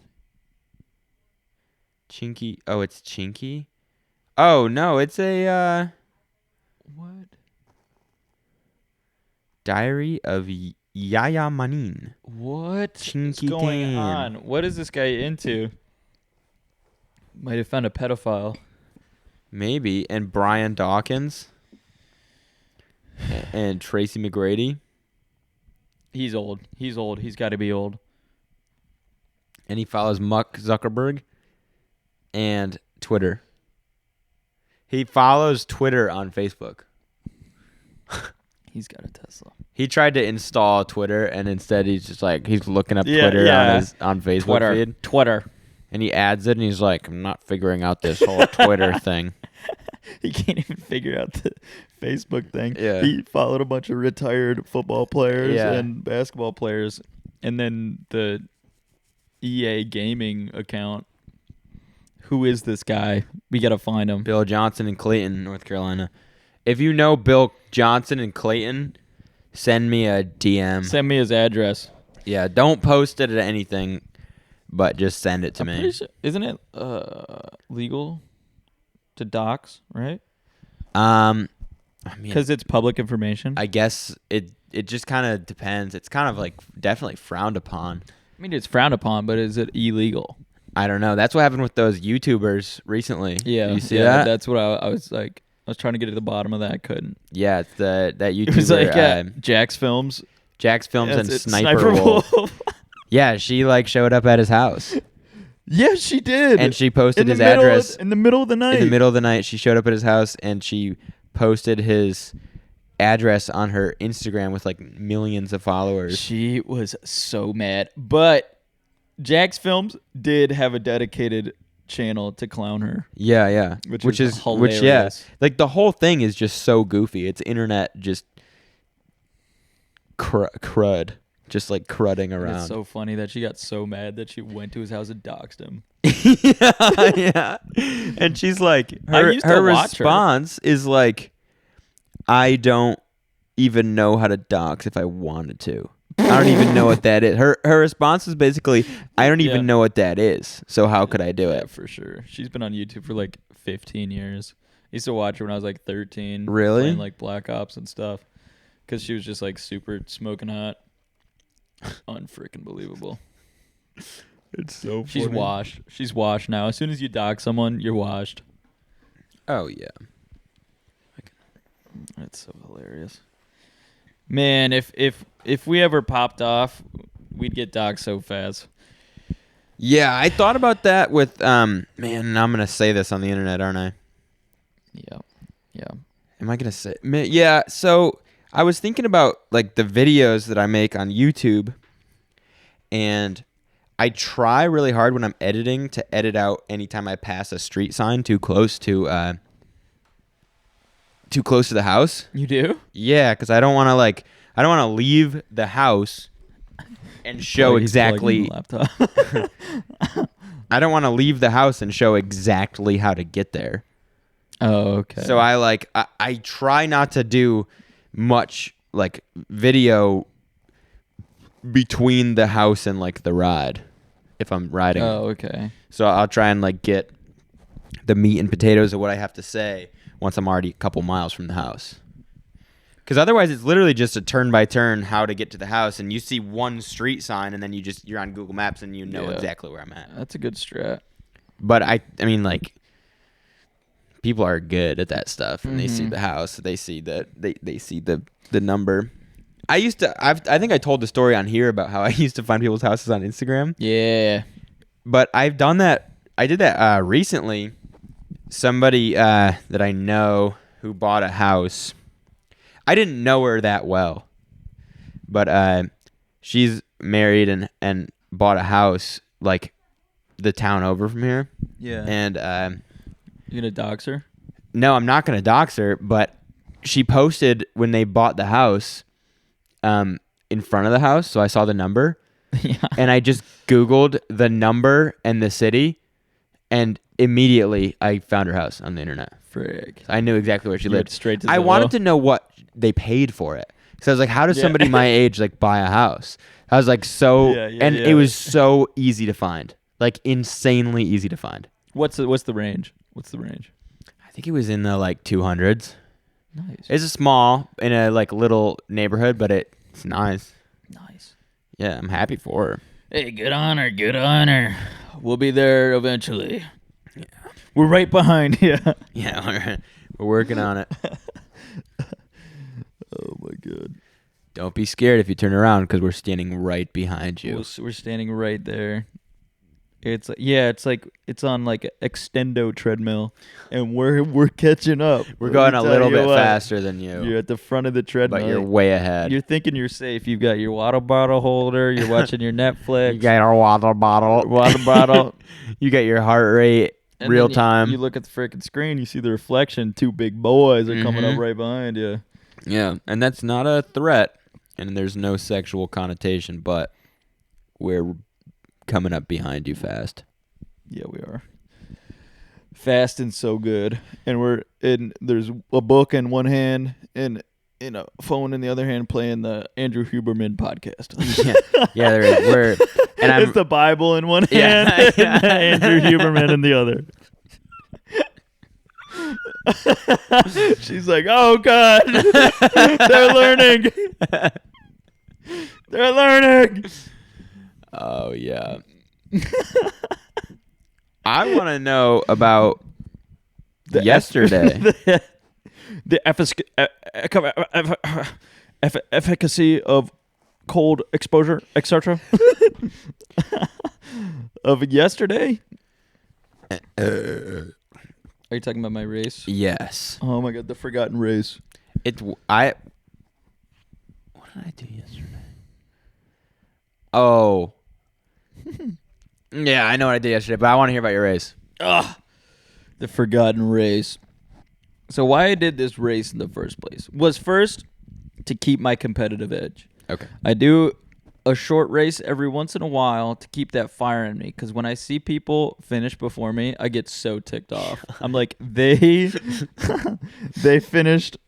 Chinky. Oh, it's Chinky? Oh, no, it's a What? Diary of Yaya Manin. What's Chinky going Tan. on? What is this guy into? Might have found a pedophile. Maybe. And Brian Dawkins. And Tracy McGrady. He's old. He's got to be old. And he follows Muck Zuckerberg and Twitter. He follows Twitter on Facebook. He's got a Tesla. He tried to install Twitter, and instead he's looking up Twitter on Facebook feed. Twitter. And he adds it, and he's like, I'm not figuring out this whole Twitter thing. He can't even figure out the Facebook thing. Yeah. He followed a bunch of retired football players Yeah. and basketball players. And then the EA gaming account. Who is this guy? We got to find him. Bill Johnson in Clayton, North Carolina. If you know Bill Johnson in Clayton, send me a DM. Send me his address. Yeah, don't post it at anything, but just send it to me. Pretty sure, isn't it legal to dox, right? I mean, Because it's public information. I guess it just kind of depends. It's kind of like definitely frowned upon. I mean, it's frowned upon, but is it illegal? I don't know. That's what happened with those YouTubers recently. Yeah. Did you see that? That's what I was like. I was trying to get to the bottom of that. I couldn't. Yeah, it's that YouTuber. It was like Jack's Films. Jack's Films That's and it, Sniper Wolf. Yeah, she showed up at his house. Yeah, she did. And she posted his address. In the middle of the night. In the middle of the night, she showed up at his house and she posted his address on her Instagram with like millions of followers. She was so mad. But Jack's Films did have a dedicated channel to clown her. Yeah. Which is hilarious. Like the whole thing is just so goofy. It's internet just crud. Just like crudding around. It's so funny that she got so mad that she went to his house and doxed him. yeah. And she's like, her response is like, I don't even know how to dox if I wanted to. I don't even know what that is. Her response is basically, I don't even know what that is. So how could I do it? Yeah, for sure. She's been on YouTube for like 15 years. I used to watch her when I was like 13. Really? Playing like Black Ops and stuff. Because she was just like super smoking hot. Unfreaking believable. It's so funny. She's washed. She's washed now. As soon as you dox someone, you're washed. Oh, yeah. That's so hilarious. Man, if we ever popped off, we'd get doxed so fast. Yeah, I thought about that with, man, I'm going to say this on the internet, aren't I? Yeah. Am I going to say? Yeah, so I was thinking about like the videos that I make on YouTube, and I try really hard when I'm editing to edit out anytime I pass a street sign too close to the house. You do? Yeah, because I don't want to leave the house and show exactly. I don't want to leave the house and show exactly how to get there. Oh, okay. So I try not to do much like video between the house and like the ride if I'm riding. Oh, okay. So I'll try and like get the meat and potatoes of what I have to say once I'm already a couple miles from the house. Because otherwise, it's literally just a turn by turn how to get to the house, and you see one street sign, and then you're on Google Maps, and you know exactly where I'm at. That's a good strat. But I mean, like, people are good at that stuff, and they see the house, they see they see the number. I think I told the story on here about how I used to find people's houses on Instagram. Yeah. But I've done that. I did that recently. Somebody that I know who bought a house. I didn't know her that well, but she's married and bought a house like the town over from here. Yeah. And You gonna dox her? no, I'm not gonna dox her. But she posted when they bought the house, in front of the house, so I saw the number. Yeah. And I just Googled the number and the city, and immediately I found her house on the internet. Frick. I knew exactly where she lived. Straight to I wanted to know what they paid for it. So I was like, how does somebody my age like buy a house? I was like, it was so easy to find. Like insanely easy to find. What's the range? What's the range? I think it was in the like 200s. Nice. It's a small in a like little neighborhood, but it's nice. Nice. Yeah, I'm happy for her. Hey, good on her. Good on her. We'll be there eventually. Yeah. We're right behind you. Yeah, we're working on it. Oh my god. Don't be scared if you turn around because we're standing right behind you. We're standing right there. It's it's on like an extendo treadmill, and we're catching up. We're going a little bit faster than you. You're at the front of the treadmill, but you're way ahead. You're thinking you're safe. You've got your water bottle holder. You're watching your Netflix. You got our water bottle. You got your heart rate and real time. You look at the freaking screen. You see the reflection. Two big boys are coming up right behind you. Yeah, and that's not a threat, and there's no sexual connotation, but we're coming up behind you fast. Yeah, we are. Fast and so good. And there's a book in one hand and a phone in the other hand playing the Andrew Huberman podcast. Yeah, there is. It's the Bible in one hand and Andrew Huberman in the other. She's like, oh God, they're learning. They're learning. Oh, yeah. I want to know about yesterday. The efficacy of cold exposure, etc. Of yesterday. Are you talking about my race? Yes. Oh my God, the forgotten race. What did I do yesterday? Oh. Yeah, I know what I did yesterday, but I want to hear about your race. Ugh. The forgotten race. So why I did this race in the first place was first to keep my competitive edge. Okay. I do a short race every once in a while to keep that fire in me, because when I see people finish before me, I get so ticked off. I'm like, they finished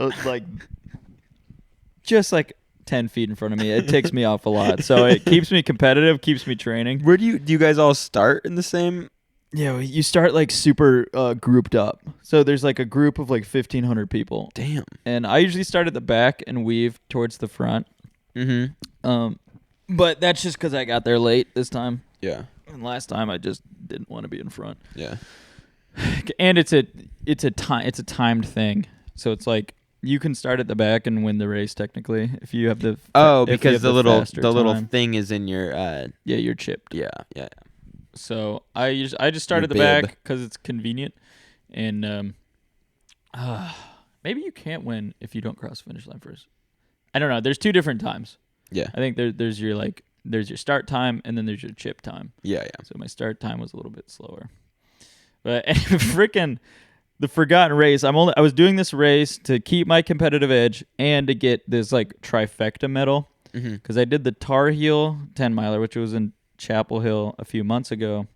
just like 10 feet in front of me. It ticks me off a lot. So it keeps me competitive, keeps me training. Where do you guys all start in the same? Yeah, you start like super grouped up. So there's like a group of like 1,500 people. Damn. And I usually start at the back and weave towards the front. Mm-hmm. But that's just because I got there late this time. Yeah. And last time I just didn't want to be in front. Yeah. And it's a timed thing. So it's like you can start at the back and win the race technically if you have the because the little thing is in your you're chipped. Yeah. So I just start at the back because it's convenient, and maybe you can't win if you don't cross the finish line first. I don't know. There's two different times. Yeah. I think there's your start time and then there's your chip time. Yeah. So my start time was a little bit slower, but freaking the forgotten race. I was doing this race to keep my competitive edge and to get this like trifecta medal, because I did the Tar Heel 10 miler, which was in Chapel Hill a few months ago,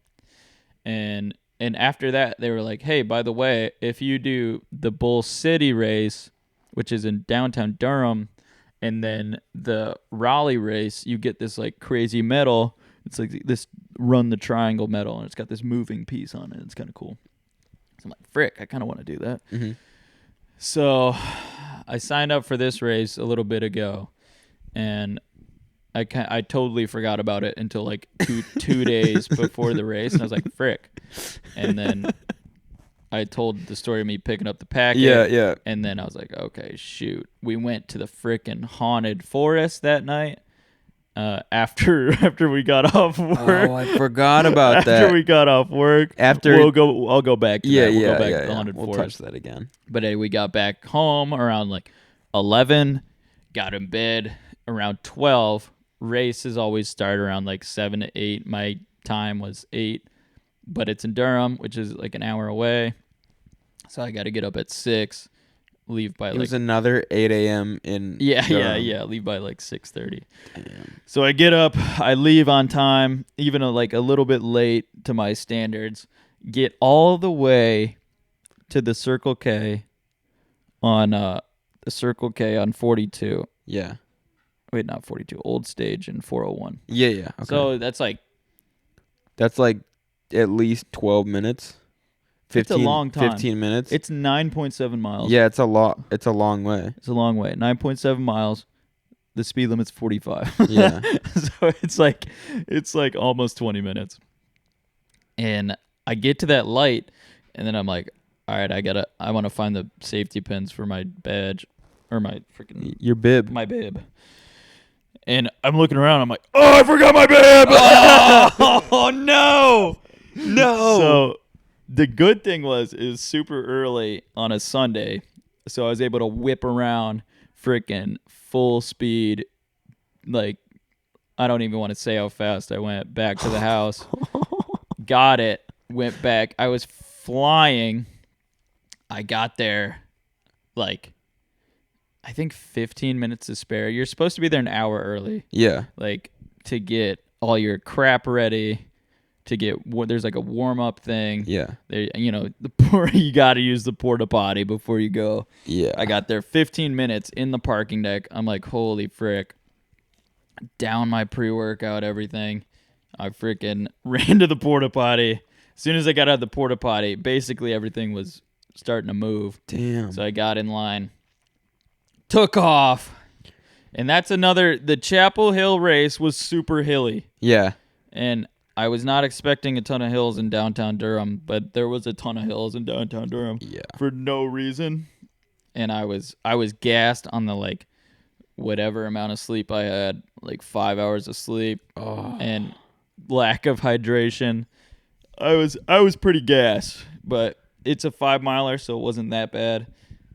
and after that they were like, hey, by the way, if you do the Bull City race, which is in downtown Durham, and then the Raleigh race, you get this like crazy medal. It's like this Run the Triangle medal, and it's got this moving piece on it. It's kind of cool. So I'm like, frick, I kind of want to do that. So I signed up for this race a little bit ago, and I totally forgot about it until like two days before the race, and I was like, frick. And then I told the story of me picking up the packet. Yeah. And then I was like, okay, shoot. We went to the frickin' haunted forest that night. After we got off work. Oh, I forgot about that. After we got off work. I'll go back to that. We'll go back to the haunted we'll forest. touch that again. But hey, we got back home around like 11. Got in bed around 12. Races always start around like 7 to 8. My time was 8. But it's in Durham, which is like an hour away. So I got to get up at 6. Leave by it was another 8 a.m. in Durham. Leave by like 6:30. Damn. So I get up, I leave on time, even like a little bit late to my standards. Get all the way to the Circle K on 42. Yeah. Wait, not 42. Old Stage and 401. Yeah. Okay. So that's like at least 12 minutes. 15, it's a long time. 15 minutes. It's 9.7 miles. Yeah, it's a lot. It's a long way. It's a long way. 9.7 miles. The speed limit's 45. Yeah. So it's like almost 20 minutes. And I get to that light, and then I'm like, all right, I want to find the safety pins for my badge or my freaking your bib. My bib. And I'm looking around. I'm like, oh, I forgot my bib. Oh no. So the good thing it was super early on a Sunday, so I was able to whip around freaking full speed. Like, I don't even want to say how fast I went back to the house. Got it, went back. I was flying. I got there, like, I think 15 minutes to spare. You're supposed to be there an hour early. Yeah. Like, to get all your crap ready. There's like a warm up thing. Yeah. There, you got to use the porta potty before you go. Yeah. I got there 15 minutes in the parking deck. I'm like, holy frick. Down my pre-workout, everything. I freaking ran to the porta potty. As soon as I got out of the porta potty, basically everything was starting to move. Damn. So I got in line, took off, and that's the Chapel Hill race was super hilly. Yeah. And I was not expecting a ton of hills in downtown Durham, but there was a ton of hills in downtown Durham for no reason. And I was gassed on the like whatever amount of sleep I had, like 5 hours of sleep and lack of hydration. I was pretty gassed, but it's a 5 miler, so it wasn't that bad.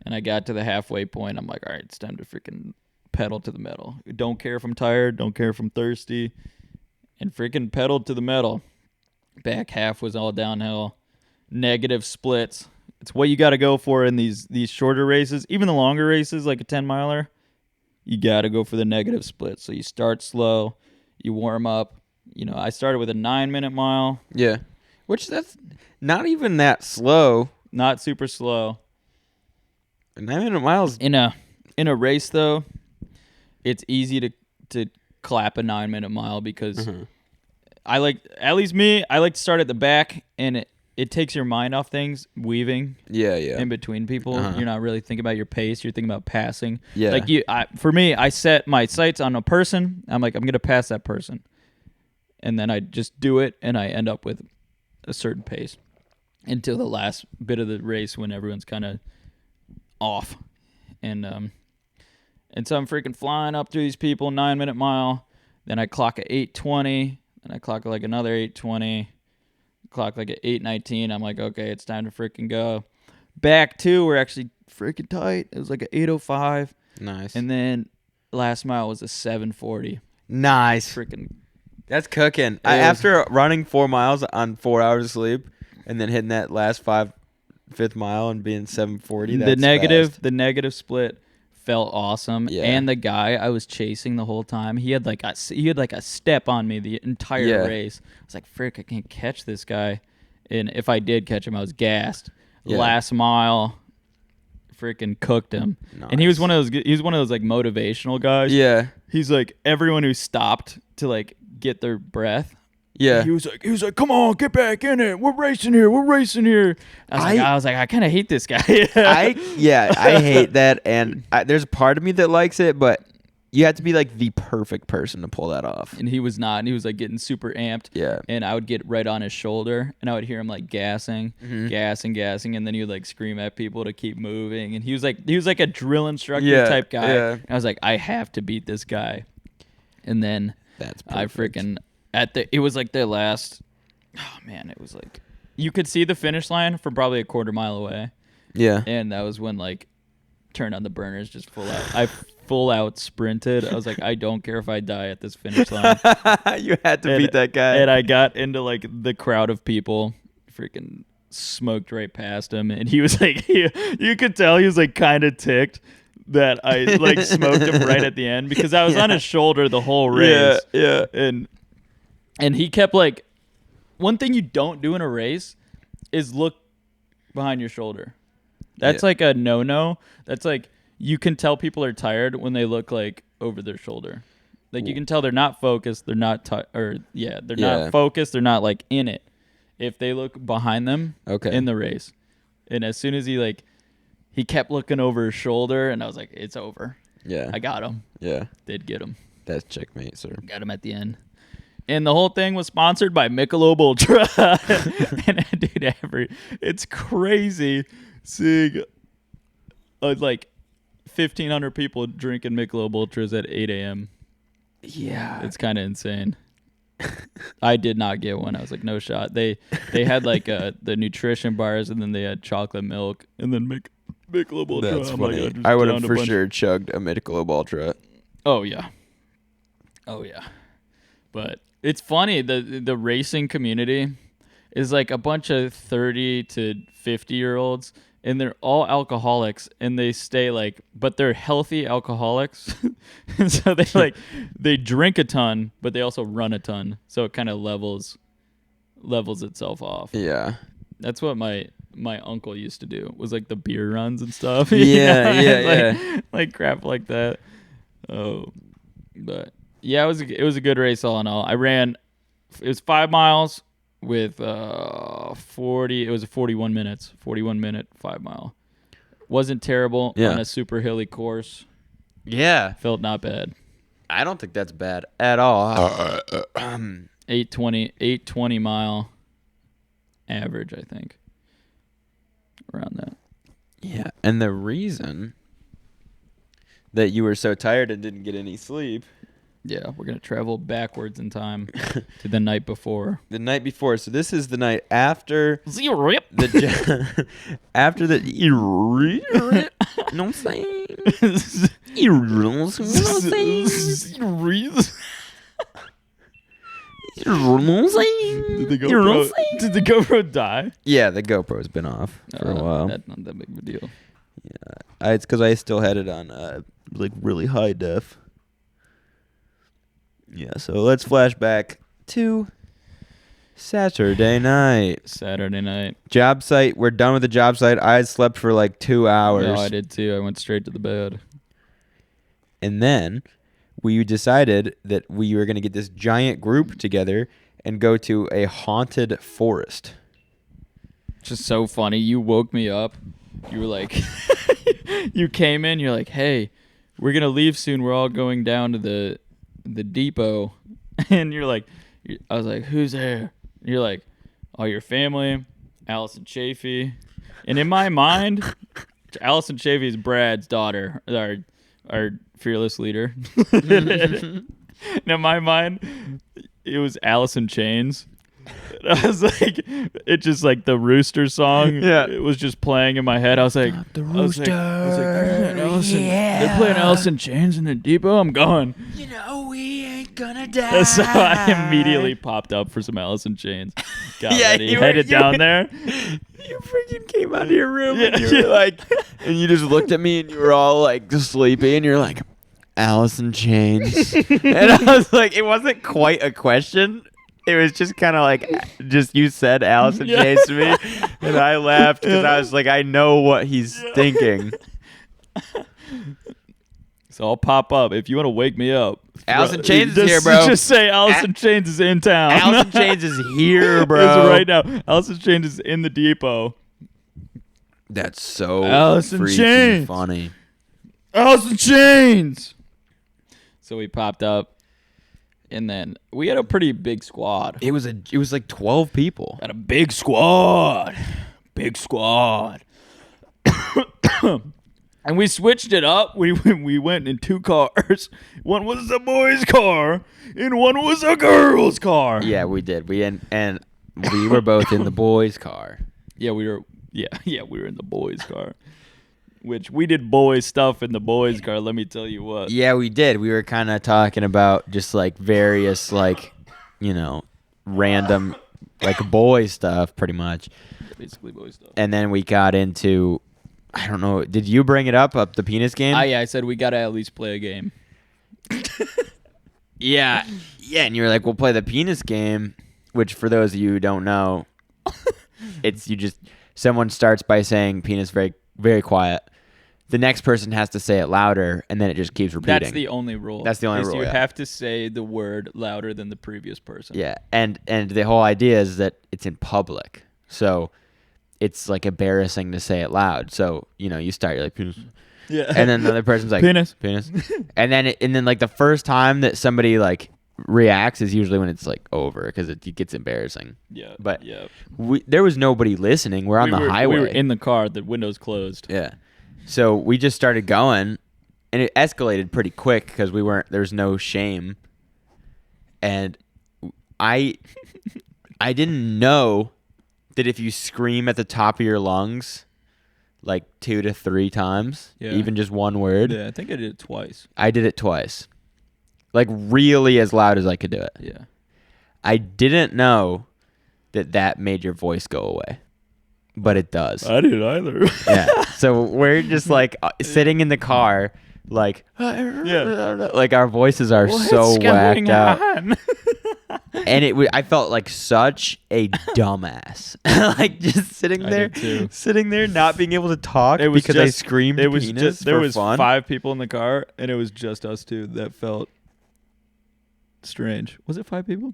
And I got to the halfway point. I'm like, all right, it's time to freaking pedal to the metal. Don't care if I'm tired. Don't care if I'm thirsty. And freaking pedaled to the metal. Back half was all downhill. Negative splits. It's what you got to go for in these shorter races. Even the longer races, like a 10 miler, you got to go for the negative split. So you start slow. You warm up. I started with a 9-minute mile. Yeah. Which that's not even that slow. Not super slow. 9-minute miles. In a race, though, it's easy to clap a 9-minute mile because I like to start at the back, and it takes your mind off things, weaving in between people. You're not really thinking about your pace. You're thinking about passing. Yeah. Like for me, I set my sights on a person. I'm like, I'm going to pass that person. And then I just do it, and I end up with a certain pace until the last bit of the race when everyone's kind of off. And so I'm freaking flying up through these people, 9-minute mile. Then I clock at 8:20. Then I clock like another 8:20. Clock like at 8:19. I'm like, okay, it's time to freaking go. Back two, we're actually freaking tight. It was like an 8:05. Nice. And then last mile was a 7:40. Nice. Freaking. That's cooking. After running 4 miles on 4 hours of sleep and then hitting that last fifth mile and being 7:40, that's the negative split felt awesome. Yeah. And the guy I was chasing the whole time, he had like a step on me the entire race. I was like, frick, I can't catch this guy. And if I did catch him, I was gassed. Yeah. Last mile, freaking cooked him. Nice. And he was one of those like motivational guys. Yeah. He's like, everyone who stopped to like get their breath Yeah. He was like, come on, get back in it. We're racing here. I was like, I kind of hate this guy. I hate that, and there's a part of me that likes it, but you have to be like the perfect person to pull that off. And he was not, and he was like getting super amped. Yeah. And I would get right on his shoulder, and I would hear him like gassing, and then he would like scream at people to keep moving. And he was like a drill instructor type guy. Yeah. And I was like, I have to beat this guy. And then That's I perfect. freaking it was like their last. Oh man, it was like you could see the finish line from probably a quarter mile away. Yeah. And that was when like turned on the burners, just full out. I full out sprinted. I was like, I don't care if I die at this finish line. You had to beat that guy. And I got into like the crowd of people, freaking smoked right past him, and he was like, you could tell he was like kind of ticked that I like smoked him right at the end because I was on his shoulder the whole race. Yeah. And he kept like, one thing you don't do in a race is look behind your shoulder. That's like a no-no. That's like, you can tell people are tired when they look like over their shoulder. Like you can tell they're not focused. They're not not focused. They're not like in it. If they look behind them in the race. And as soon as he kept looking over his shoulder, and I was like, it's over. Yeah. I got him. Yeah. Did get him. That's checkmate, sir. Got him at the end. And the whole thing was sponsored by Michelob Ultra. And dude, it's crazy seeing like 1,500 people drinking Michelob Ultras at 8 a.m. Yeah. It's kind of insane. I did not get one. I was like, no shot. They had like the nutrition bars, and then they had chocolate milk, and then Michelob Ultra. That's I'm funny. like, I would have for sure chugged a Michelob Ultra. Oh yeah. But it's funny, the racing community is like a bunch of 30 to 50-year-olds, and they're all alcoholics, and they stay like, but they're healthy alcoholics. And so they drink a ton, but they also run a ton. So it kind of levels itself off. Yeah. That's what my uncle used to do, was like the beer runs and stuff. Yeah. Like crap like that. Oh, but yeah, it was a good race all in all. It was 5 miles with 40. It was 41 minutes. 41-minute 5 mile. Wasn't terrible on a super hilly course. Yeah. Felt not bad. I don't think that's bad at all. 820 mile average, I think. Around that. Yeah. And the reason that you were so tired and didn't get any sleep. Yeah, we're going to travel backwards in time to the night before. The night before. So this is the night after Zero. after the you know what I'm saying? You know what I'm saying? Did the GoPro die? Yeah, the GoPro's been off for a while. That's not that big of a deal. Yeah, it's because I still had it on like really high def. Yeah, so let's flash back to Saturday night. Job site. We're done with the job site. I had slept for like 2 hours. No, I did too. I went straight to the bed. And then we decided that we were going to get this giant group together and go to a haunted forest. Just so funny. You woke me up. You were like, you came in. You're like, hey, we're going to leave soon. We're all going down to the depot. And you're like, I was like, who's there? And you're like, oh, your family, Allison Chafee. And in my mind, Allison Chafee is Brad's daughter, our fearless leader. And in my mind, it was Allison Chains. I was like, it just like the Rooster song. Yeah, it was just playing in my head. I was like, the Rooster. They're playing Allison Chains in the depot. I'm going. You know we ain't gonna die. So I immediately popped up for some Allison Chains. Got ready, headed down there. You freaking came out of your room and you were like, and you just looked at me and you were all like sleepy and you're like, Allison Chains. And I was like, it wasn't quite a question. It was just kind of like, just you said Allison Chains to me, and I laughed because I was like, I know what he's thinking. So I'll pop up if you want to wake me up. Allison Chains is here, bro. Just say Allison Chains is in town. Allison Chains is here, bro. It's right now. Allison Chains is in the depot. That's so Allison freaking Chains. funny. Allison Chains. So we popped up, and then we had a pretty big squad. It was like 12 people. Had a big squad. Big squad. And we switched it up. We went in 2 cars. One was a boy's car, and one was a girl's car. Yeah, we did. And we were both in the boys' car. Yeah, we were. Yeah, we were in the boys' car. Which we did boy stuff in the boys' car. Let me tell you what. Yeah, we did. We were kind of talking about just like various random boy stuff, pretty much. Basically boy stuff. And then we got into, I don't know. Did you bring it up the penis game? Yeah, I said we gotta at least play a game. Yeah, and you were like, we'll play the penis game, which for those of you who don't know, it's someone starts by saying penis very, very quiet. The next person has to say it louder, and then it just keeps repeating. That's the only rule. That's the only rule. You yeah. have to say the word louder than the previous person. Yeah, and the whole idea is that it's in public, so it's like embarrassing to say it loud. So you start, you're like penis, Yeah. and then the other person's like penis, and then like the first time that somebody like reacts is usually when it's like over because it gets embarrassing. Yeah. But yeah. There was nobody listening. We're on the highway. We were in the car. The windows closed. Yeah. So we just started going, and it escalated pretty quick because there's no shame. And I didn't know that if you scream at the top of your lungs like 2 to 3 times, even just one word. Yeah, I think I did it twice. I did it twice. Like really as loud as I could do it. Yeah. I didn't know that made your voice go away. But it does. I didn't either. Yeah. So we're just like sitting in the car, like, like our voices are so whacked out. And I felt like such a dumbass, like just sitting there, not being able to talk because I screamed. It was penis just there for was fun. 5 people in the car, and it was just us 2. That felt strange. Was it 5 people?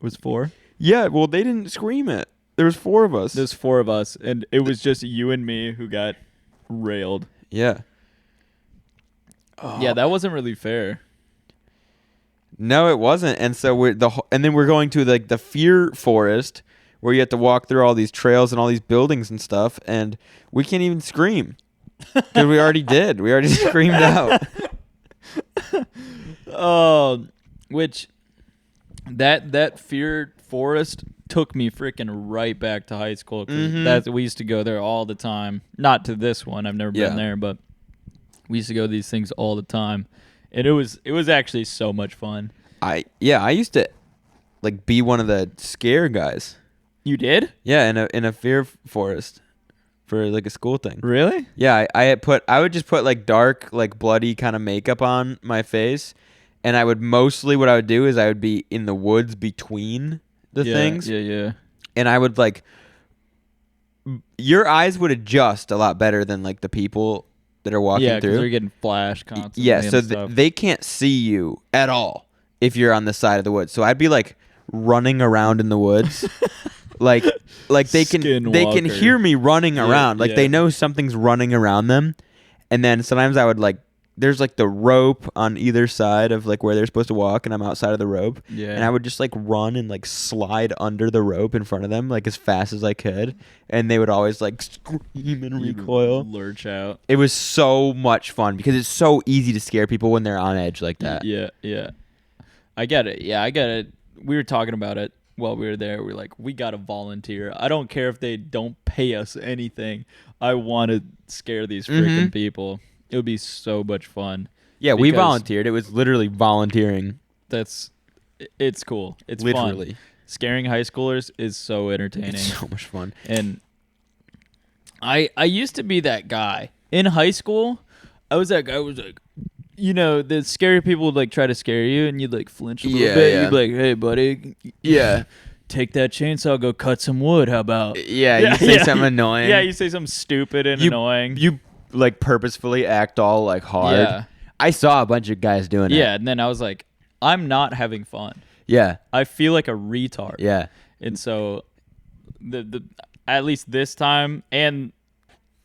It was 4. Yeah, well, they didn't scream it. There was 4 of us. There's 4 of us, and it was just you and me who got railed. Yeah. Yeah, that wasn't really fair. No, it wasn't. And so and then we're going to like the fear forest where you have to walk through all these trails and all these buildings and stuff, and we can't even scream because we already did. We already screamed out. Which that fear forest took me freaking right back to high school. 'Cause we used to go there all the time. Not to this one. I've never been there, but we used to go to these things all the time. And it was actually so much fun. I used to like be one of the scare guys. You did? Yeah, in a fear forest for like a school thing. Really? Yeah, I would just put like dark, like bloody kind of makeup on my face, and what I would do is I would be in the woods between the things. Yeah. And I would like your eyes would adjust a lot better than like the people that are walking through. Yeah, because through. they're getting flashed constantly. Yeah, so they can't see you at all if you're on the side of the woods. So I'd be like running around in the woods. like they can hear me running around. Like they know something's running around them. And then sometimes I would like there's like the rope on either side of like where they're supposed to walk, and I'm outside of the rope. Yeah. And I would just like run and like slide under the rope in front of them like as fast as I could, and they would always like scream and recoil. Lurch out. It was so much fun because it's so easy to scare people when they're on edge like that. Yeah. I get it. Yeah, I get it. We were talking about it while we were there. We were like, we got to volunteer. I don't care if they don't pay us anything. I want to scare these freaking people. It would be so much fun. Yeah, we volunteered. It was literally volunteering. It's cool. It's literally fun. Scaring high schoolers is so entertaining. It's so much fun. And I used to be that guy. In high school, I was that guy who was like, the scary people would like try to scare you, and you'd like flinch a little bit. Yeah. You'd be like, hey, buddy. Yeah. Take that chainsaw, go cut some wood. How about? Yeah, you say something annoying. Yeah, you say something stupid and annoying. You like purposefully act all like hard. Yeah. I saw a bunch of guys doing it. Yeah, and then I was like, I'm not having fun. Yeah. I feel like a retard. Yeah. And so the at least this time and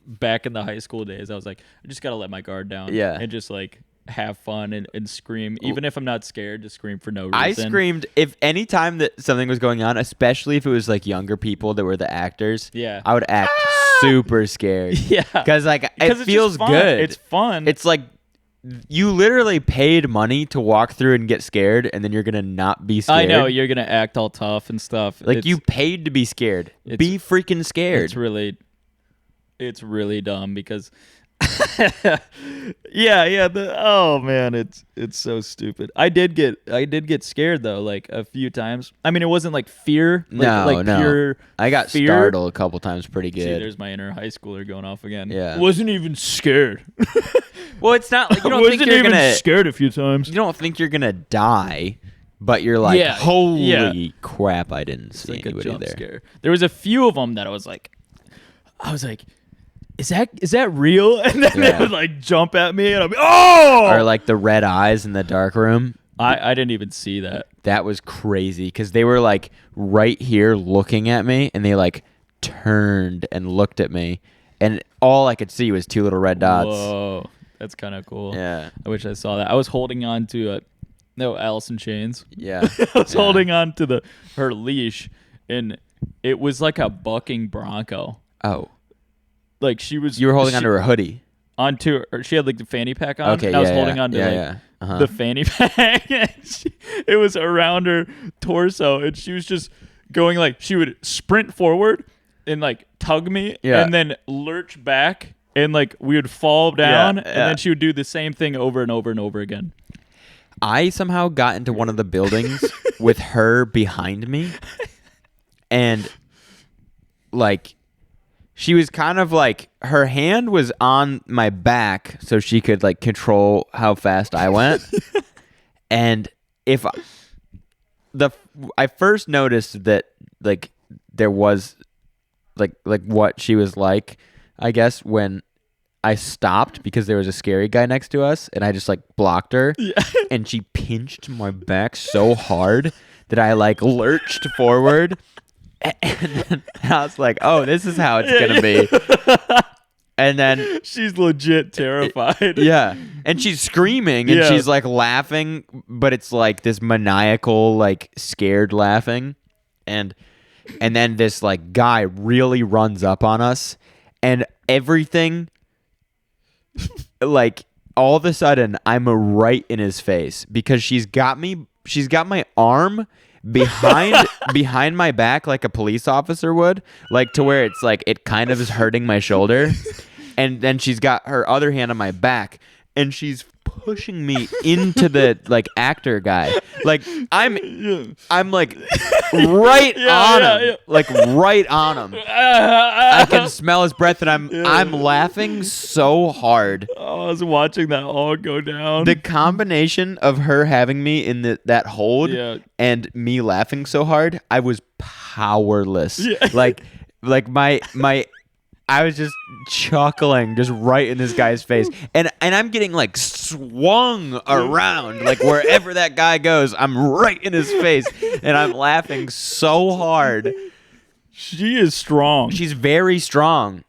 back in the high school days, I was like, I just gotta let my guard down. Yeah. And just like have fun and scream. Even if I'm not scared, just scream for no reason. I screamed if any time that something was going on, especially if it was like younger people that were the actors. Yeah. I would act super scared. Yeah. Because like it feels fun. good. It's fun. It's like you literally paid money to walk through and get scared, and then you're gonna not be scared. I know you're gonna act all tough and stuff. Like you paid to be scared. Be freaking scared. It's really dumb because yeah oh man, it's so stupid. I did get scared though, like a few times. I mean, it wasn't like fear, like no. pure I got fear. startled a couple times pretty good. See, there's my inner high schooler going off again. Yeah. Wasn't even scared. Well, it's not like you don't Wasn't think you're even gonna scared a few times. you don't think you're gonna die, but you're like, Yeah, holy crap, I didn't see Like a anybody jump there. scare. There was a few of them that I was like, is that real? And then they would like jump at me, and I'd be, oh! Or like the red eyes in the dark room. I didn't even see that. That was crazy because they were like right here looking at me, and they like turned and looked at me, and all I could see was two little red dots. Whoa, that's kind of cool. Yeah. I wish I saw that. I was holding on to Alice in Chains. Yeah. I was holding on to her leash, and it was like a bucking bronco. Oh. Like she was. You were holding onto her hoodie. She had like the fanny pack on. Okay, and I was holding onto the fanny pack. And it was around her torso, and she was just going like she would sprint forward and like tug me, and then lurch back, and like we would fall down, and then she would do the same thing over and over and over again. I somehow got into one of the buildings with her behind me, and like. She was kind of like, her hand was on my back so she could like control how fast I went. And I first noticed that like there was like what she was like, I guess, when I stopped because there was a scary guy next to us, and I just like blocked her, and she pinched my back so hard that I like lurched forward. And I was like, oh, this is how it's going to be. And then she's legit terrified. Yeah. And she's screaming and she's like laughing, but it's like this maniacal, like scared laughing. And then this like guy really runs up on us, and everything like all of a sudden I'm right in his face because she's got my arm behind my back like a police officer would, like to where it's like it kind of is hurting my shoulder, and then she's got her other hand on my back, and she's pushing me into the like actor guy. Like I'm like right on him. Like right on him. I can smell his breath, and I'm laughing so hard. Oh, I was watching that all go down. The combination of her having me in that hold and me laughing so hard, I was powerless. Yeah. Like my I was just chuckling just right in this guy's face. And I'm getting like swung around. Like wherever that guy goes, I'm right in his face. And I'm laughing so hard. She is strong. She's very strong.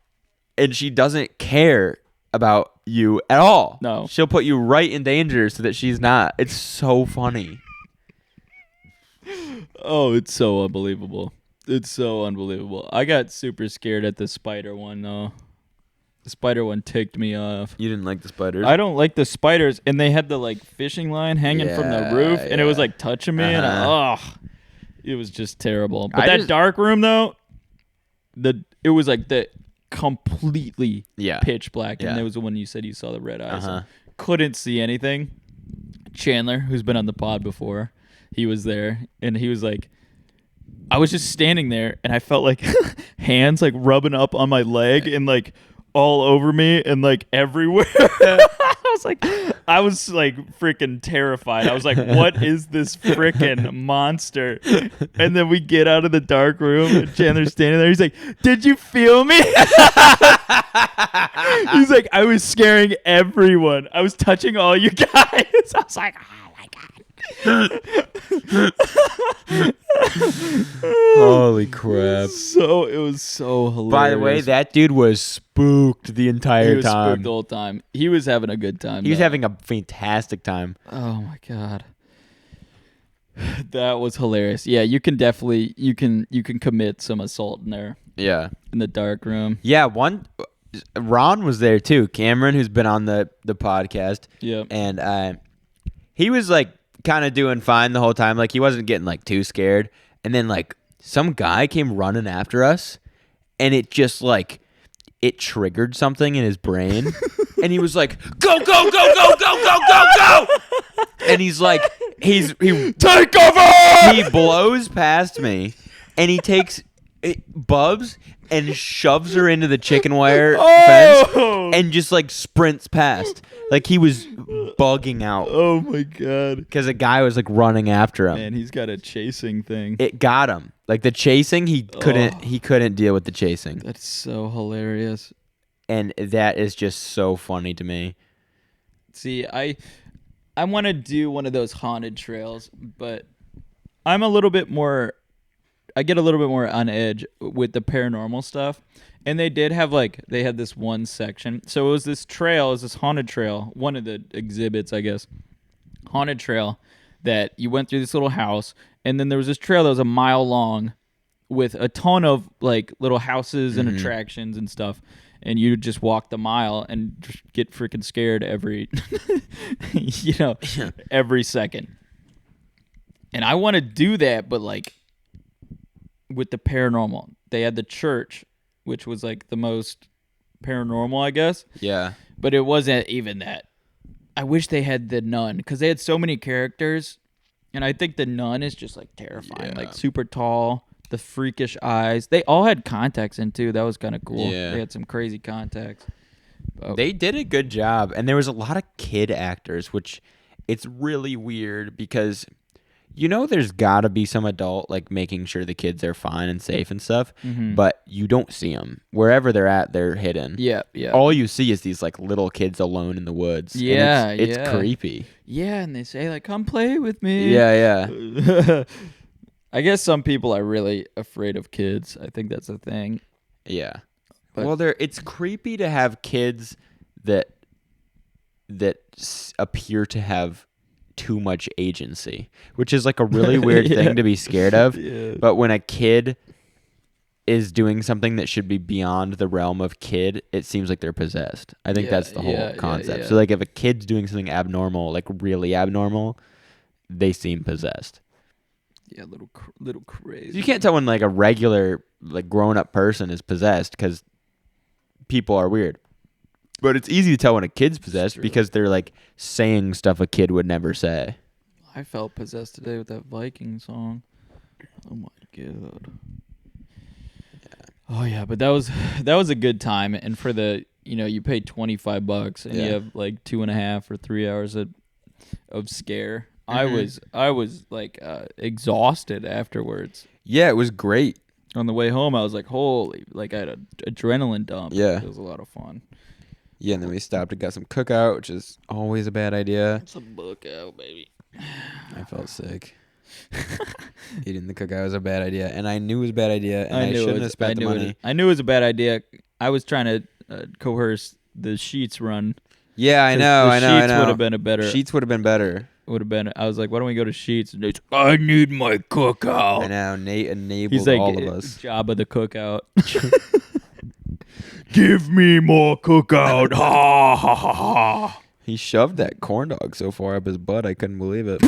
And she doesn't care about you at all. No. She'll put you right in danger so that she's not. It's so funny. Oh, it's so unbelievable. It's so unbelievable. I got super scared at the spider one, though. The spider one ticked me off. You didn't like the spiders? I don't like the spiders, and they had the like fishing line hanging from the roof, and it was like touching me, and it was just terrible. But that dark room, though, it was like the completely pitch black, and there was the one you said you saw the red eyes. Couldn't see anything. Chandler, who's been on the pod before, he was there, and he was like, I was just standing there, and I felt like hands like rubbing up on my leg and like all over me and like everywhere. I was like freaking terrified. I was like, what is this freaking monster? And then we get out of the dark room, and Chandler's standing there. He's like, did you feel me? He's like, I was scaring everyone. I was touching all you guys. I was like, oh my god. Holy crap. It was so hilarious. By the way, that dude was spooked the entire he was time. spooked the whole time. He was having a good time. He was having a fantastic time. Oh my god. That was hilarious. Yeah, you can definitely you can commit some assault in there. Yeah. In the dark room. Yeah, Ron was there too. Cameron, who's been on the podcast. Yeah. And he was like kind of doing fine the whole time. Like he wasn't getting like too scared. And then like some guy came running after us, and it just like it triggered something in his brain. And he was like, go, go, go, go, go, go, go, go. And he's like, he take over. He blows past me, and he takes Bubs and shoves her into the chicken wire fence, and just like sprints past, like he was bugging out. Oh my god! Because a guy was like running after him. Man, he's got a chasing thing. It got him. Like the chasing, he couldn't deal with the chasing. That's so hilarious. And that is just so funny to me. See, I want to do one of those haunted trails, but I'm a little bit more. I get a little bit more on edge with the paranormal stuff. And they did have they had this one section. So it was this trail, it was this haunted trail, one of the exhibits, I guess. Haunted trail that you went through this little house, and then there was this trail that was a mile long with a ton of little houses and attractions and stuff. And you just walk the mile and just get freaking scared every every second. And I want to do that, but with the paranormal. They had the church, which was the most paranormal, I guess. Yeah. But it wasn't even that. I wish they had the nun, because they had so many characters, and I think the nun is just terrifying. Yeah. Super tall, the freakish eyes. They all had contacts in too. That was kind of cool. Yeah. They had some crazy contacts. They did a good job, and there was a lot of kid actors, which it's really weird because there's got to be some adult making sure the kids are fine and safe and stuff, but you don't see them. Wherever they're at, they're hidden. Yeah, yeah. All you see is these little kids alone in the woods. Yeah, and it's creepy. Yeah, and they say come play with me. Yeah, yeah. I guess some people are really afraid of kids. I think that's a thing. Yeah. But, it's creepy to have kids that appear to have too much agency, which is a really weird thing to be scared of. Yeah. But when a kid is doing something that should be beyond the realm of kid, it seems like they're possessed. I think that's the whole concept. Yeah. So if a kid's doing something abnormal, really abnormal, they seem possessed. Yeah, little crazy. You can't tell when a regular grown up person is possessed because people are weird. But it's easy to tell when a kid's possessed because they're saying stuff a kid would never say. I felt possessed today with that Viking song. Oh my god. Yeah. Oh yeah, but that was a good time, and for the you paid $25 and you have 2.5 or 3 hours of scare. Mm-hmm. I was exhausted afterwards. Yeah, it was great. On the way home, I was holy, I had an adrenaline dump. Yeah. It was a lot of fun. Yeah, and then we stopped and got some cookout, which is always a bad idea. Some cookout, baby. I felt sick. Eating the cookout was a bad idea, and I knew it was a bad idea, and I shouldn't have spent the money. I knew it was a bad idea. I was trying to coerce the Sheets run. Yeah, I know. Sheets would have been a better. Sheets would have been better. Would have been. I was like, why don't we go to Sheets? And Nate's, I need my cookout. I know. Nate enabled He's all of us. Job of the cookout. Give me more cookout. Ha ha ha ha. He shoved that corn dog so far up his butt, I couldn't believe it.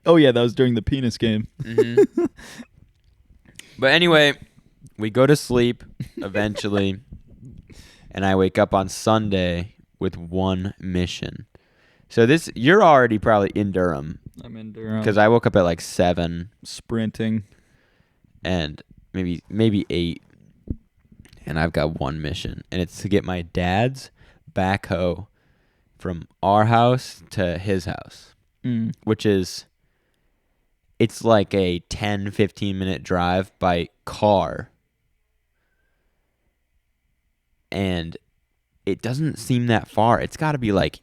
Oh yeah, that was during the penis game. Mm-hmm. But anyway, we go to sleep eventually, and I wake up on Sunday with one mission. So you're already probably in Durham. I'm in Durham. Because I woke up at 7. Sprinting. And maybe 8. And I've got one mission. And it's to get my dad's backhoe from our house to his house. Which is, it's a 10, 15 minute drive by car. and it doesn't seem that far. It's got to be like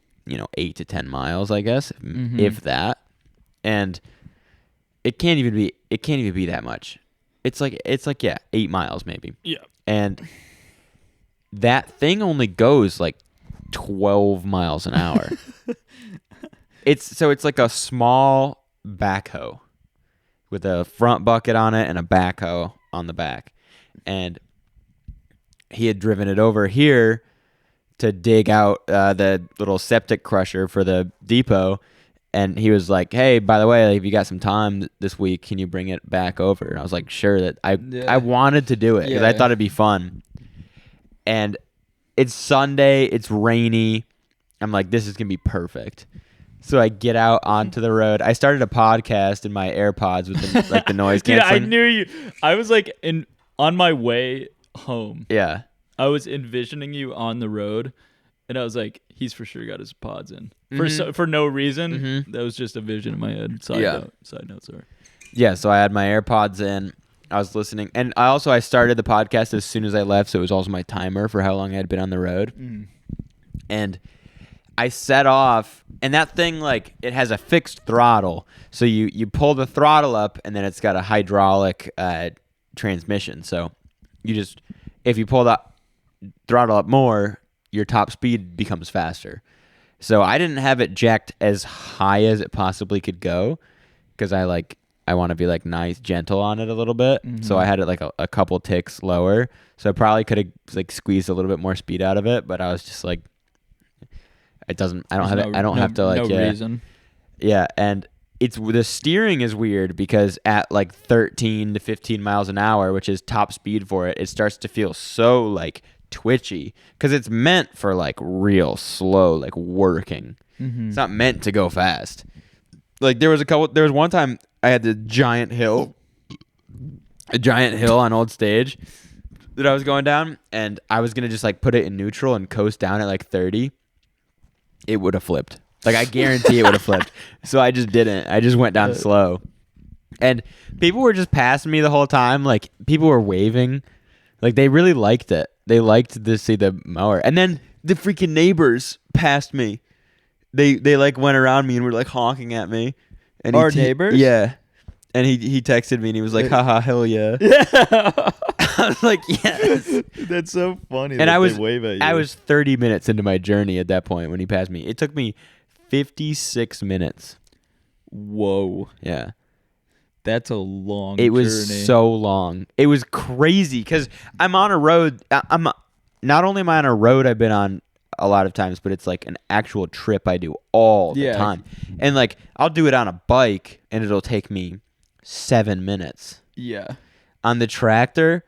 8 to 10 miles, I guess, if that. And it can't even be that much. It's like 8 miles maybe. Yeah. And that thing only goes like 12 miles an hour. It's like a small backhoe with a front bucket on it and a backhoe on the back. And he had driven it over here to dig out the little septic crusher for the depot. And he was like, hey, by the way, like, if you got some time this week, can you bring it back over? And I was like, sure. That I wanted to do it because I thought it'd be fun. And it's Sunday. It's rainy. I'm like, this is going to be perfect. So I get out onto the road. I started a podcast in my AirPods with the noise canceling. Dude, I knew you. I was like on my way home. Yeah. I was envisioning you on the road, and I was like, he's for sure got his pods in. For no reason. That was just a vision in my head. Side note, sorry. Yeah, so I had my AirPods in. I was listening. And I started the podcast as soon as I left, so it was also my timer for how long I had been on the road. And I set off, and that thing, like, it has a fixed throttle. So you pull the throttle up, and then it's got a hydraulic transmission. So if you pull that throttle up more, your top speed becomes faster. So I didn't have it jacked as high as it possibly could go because I want to be like nice, gentle on it a little bit. So I had it like a couple ticks lower. So I probably could have like squeezed a little bit more speed out of it, but I was just like, I don't have to like, reason. Yeah. And the steering is weird because at like 13 to 15 miles an hour, which is top speed for it, it starts to feel so like twitchy because it's meant for like real slow, like working. It's not meant to go fast. Like there was one time I had the giant hill on Old Stage that I was going down, and I was gonna just like put it in neutral and coast down at like 30. It would have flipped. Like I guarantee it would have flipped. So I just didn't. I just went down slow, and people were just passing me the whole time. Like people were waving, like they really liked it. They liked to see the mower, and then the freaking neighbors passed me. They like went around me and were like honking at me. And Our neighbors? Yeah. And he texted me and he was like, haha, hell yeah. Yeah. I was like, yes. That's so funny. And they wave at you. I was 30 minutes into my journey at that point when he passed me. It took me 56 minutes. Whoa. Yeah. That's a long journey. It was so long. It was crazy because I'm on a road. Not only am I on a road I've been on a lot of times, but it's like an actual trip I do all the time. And like I'll do it on a bike and it'll take me 7 minutes. Yeah. On the tractor,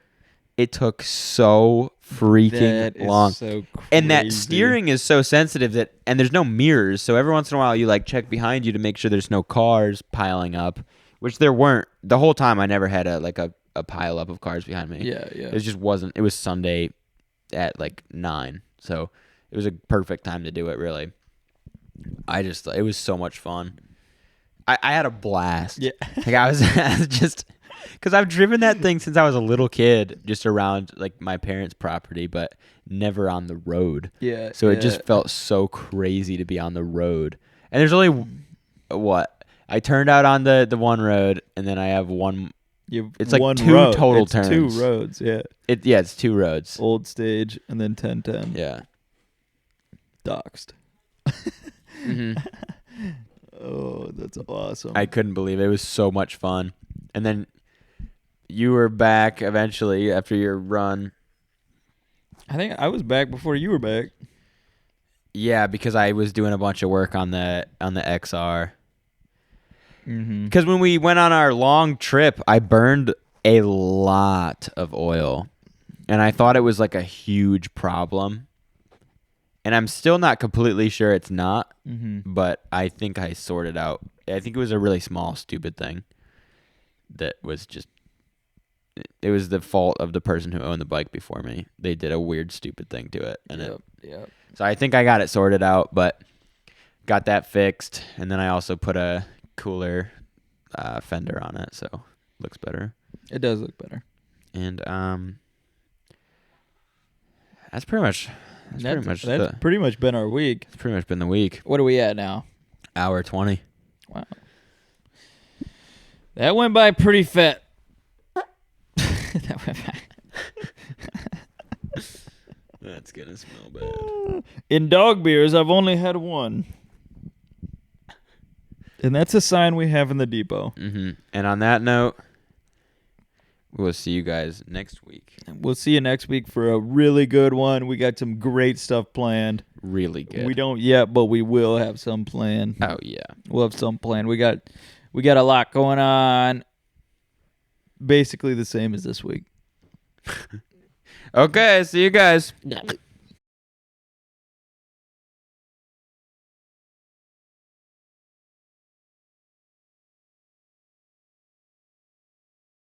it took so freaking long. So crazy. And that steering is so sensitive and there's no mirrors. So every once in a while you like check behind you to make sure there's no cars piling up, which there weren't. The whole time I never had a pile up of cars behind me. Yeah. It just wasn't. It was Sunday at like 9. So it was a perfect time to do it, really. It was so much fun. I had a blast. Yeah. Like I was just, because I've driven that thing since I was a little kid, just around like my parents' property, but never on the road. Yeah. So it just felt so crazy to be on the road. And there's only, I turned out on the one road, and then I have one. It's like two road. Total turns. 2 roads, yeah. It's 2 roads. Old Stage and then 1010. Yeah. Doxed. Oh, that's awesome. I couldn't believe it. It was so much fun. And then you were back eventually after your run. I think I was back before you were back. Yeah, because I was doing a bunch of work on the XR. Mm-hmm. Because when we went on our long trip, I burned a lot of oil. And I thought it was like a huge problem. And I'm still not completely sure it's not, but I think I sorted out. I think it was a really small, stupid thing that was just, it was the fault of the person who owned the bike before me. They did a weird, stupid thing to it. And so I think I got it sorted out, but got that fixed. And then I also put a cooler fender on it, so it looks better. It does look better. And That's pretty much. That's pretty much been our week. It's pretty much been the week. What are we at now? Hour 20. Wow. That went by pretty fast. That went by. That's gonna smell bad. In dog beers, I've only had one. And that's a sign we have in the depot. Mm-hmm. And on that note, we'll see you guys next week. We'll see you next week for a really good one. We got some great stuff planned. Really good. We don't yet, but we will have some planned. Oh yeah. We'll have some planned. We got a lot going on. Basically the same as this week. Okay, see you guys.